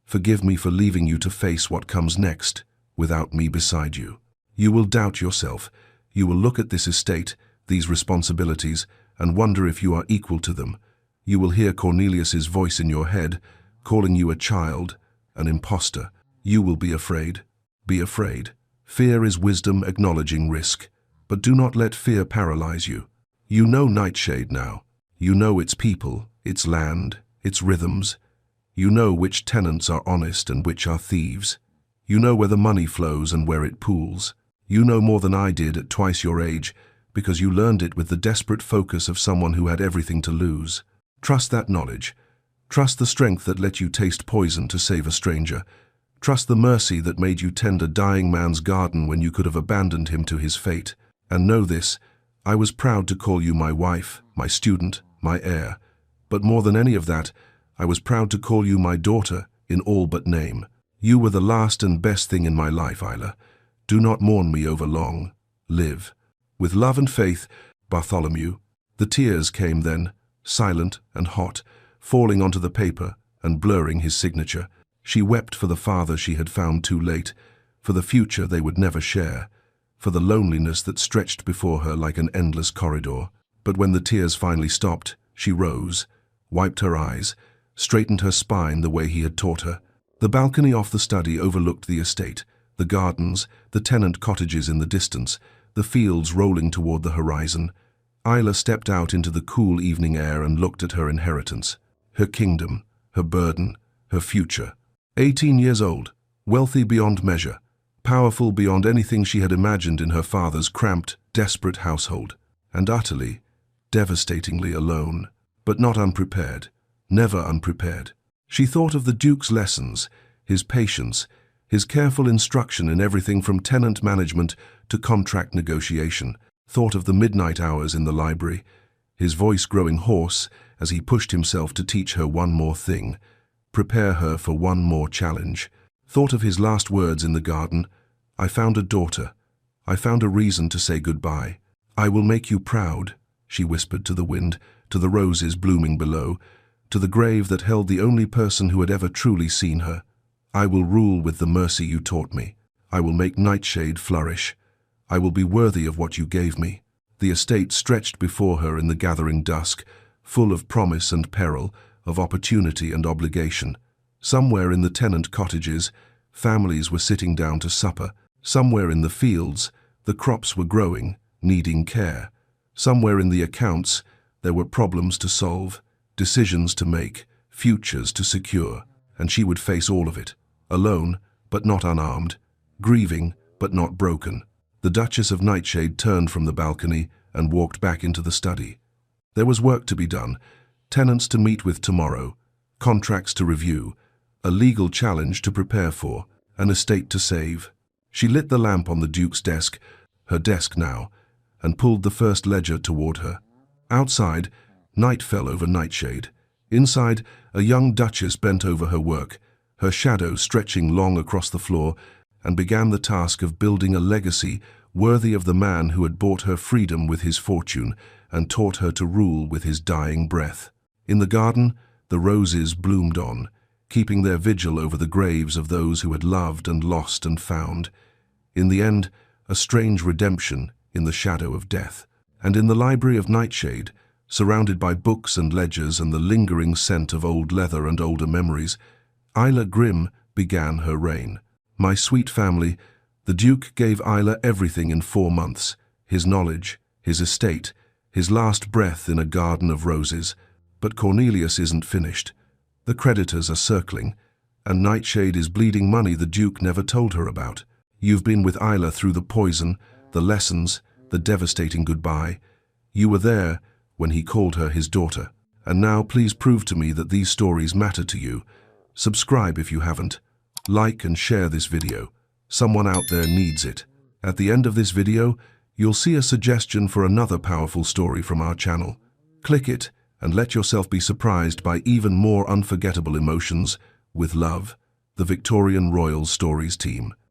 Forgive me for leaving you to face what comes next, without me beside you. You will doubt yourself. You will look at this estate, these responsibilities, and wonder if you are equal to them. You will hear Cornelius's voice in your head, calling you a child, an imposter. You will be afraid. Be afraid. Fear is wisdom acknowledging risk. But do not let fear paralyze you. You know Nightshade now. You know its people, its land, its rhythms. You know which tenants are honest and which are thieves. You know where the money flows and where it pools. You know more than I did at twice your age, because you learned it with the desperate focus of someone who had everything to lose. Trust that knowledge. Trust the strength that let you taste poison to save a stranger. Trust the mercy that made you tend a dying man's garden when you could have abandoned him to his fate. And know this, I was proud to call you my wife, my student, my heir. But more than any of that, I was proud to call you my daughter in all but name. You were the last and best thing in my life, Isla. Do not mourn me over long. Live. With love and faith, Bartholomew. The tears came then, silent and hot, falling onto the paper and blurring his signature. She wept for the father she had found too late, for the future they would never share, for the loneliness that stretched before her like an endless corridor. But when the tears finally stopped, she rose, wiped her eyes, straightened her spine the way he had taught her. The balcony off the study overlooked the estate, the gardens, the tenant cottages in the distance, the fields rolling toward the horizon. Isla stepped out into the cool evening air and looked at her inheritance, her kingdom, her burden, her future. 18 years old, wealthy beyond measure, powerful beyond anything she had imagined in her father's cramped, desperate household, and utterly, devastatingly alone, but not unprepared, never unprepared. She thought of the Duke's lessons, his patience, his careful instruction in everything from tenant management to contract negotiation, thought of the midnight hours in the library, his voice growing hoarse as he pushed himself to teach her one more thing, prepare her for one more challenge, thought of his last words in the garden, I found a daughter. I found a reason to say goodbye. I will make you proud, she whispered to the wind, to the roses blooming below, to the grave that held the only person who had ever truly seen her. I will rule with the mercy you taught me. I will make Nightshade flourish. I will be worthy of what you gave me. The estate stretched before her in the gathering dusk, full of promise and peril, of opportunity and obligation. Somewhere in the tenant cottages, families were sitting down to supper. Somewhere in the fields, the crops were growing, needing care. Somewhere in the accounts, there were problems to solve, decisions to make, futures to secure, and she would face all of it, alone but not unarmed, grieving but not broken. The Duchess of Nightshade turned from the balcony and walked back into the study. There was work to be done, tenants to meet with tomorrow, contracts to review, a legal challenge to prepare for, an estate to save. She lit the lamp on the Duke's desk, her desk now, and pulled the first ledger toward her. Outside, night fell over Nightshade. Inside, a young duchess bent over her work, her shadow stretching long across the floor, and began the task of building a legacy worthy of the man who had bought her freedom with his fortune and taught her to rule with his dying breath. In the garden, the roses bloomed on, keeping their vigil over the graves of those who had loved and lost and found. In the end, a strange redemption in the shadow of death. And in the library of Nightshade, surrounded by books and ledgers and the lingering scent of old leather and older memories, Isla Grimm began her reign. My sweet family, the Duke gave Isla everything in 4 months, his knowledge, his estate, his last breath in a garden of roses. But Cornelius isn't finished. The creditors are circling, and Nightshade is bleeding money the Duke never told her about. You've been with Isla through the poison, the lessons, the devastating goodbye. You were there when he called her his daughter. And now please prove to me that these stories matter to you. Subscribe if you haven't. Like and share this video. Someone out there needs it. At the end of this video, you'll see a suggestion for another powerful story from our channel. Click it and let yourself be surprised by even more unforgettable emotions. With love, the Victorian Royal Stories team.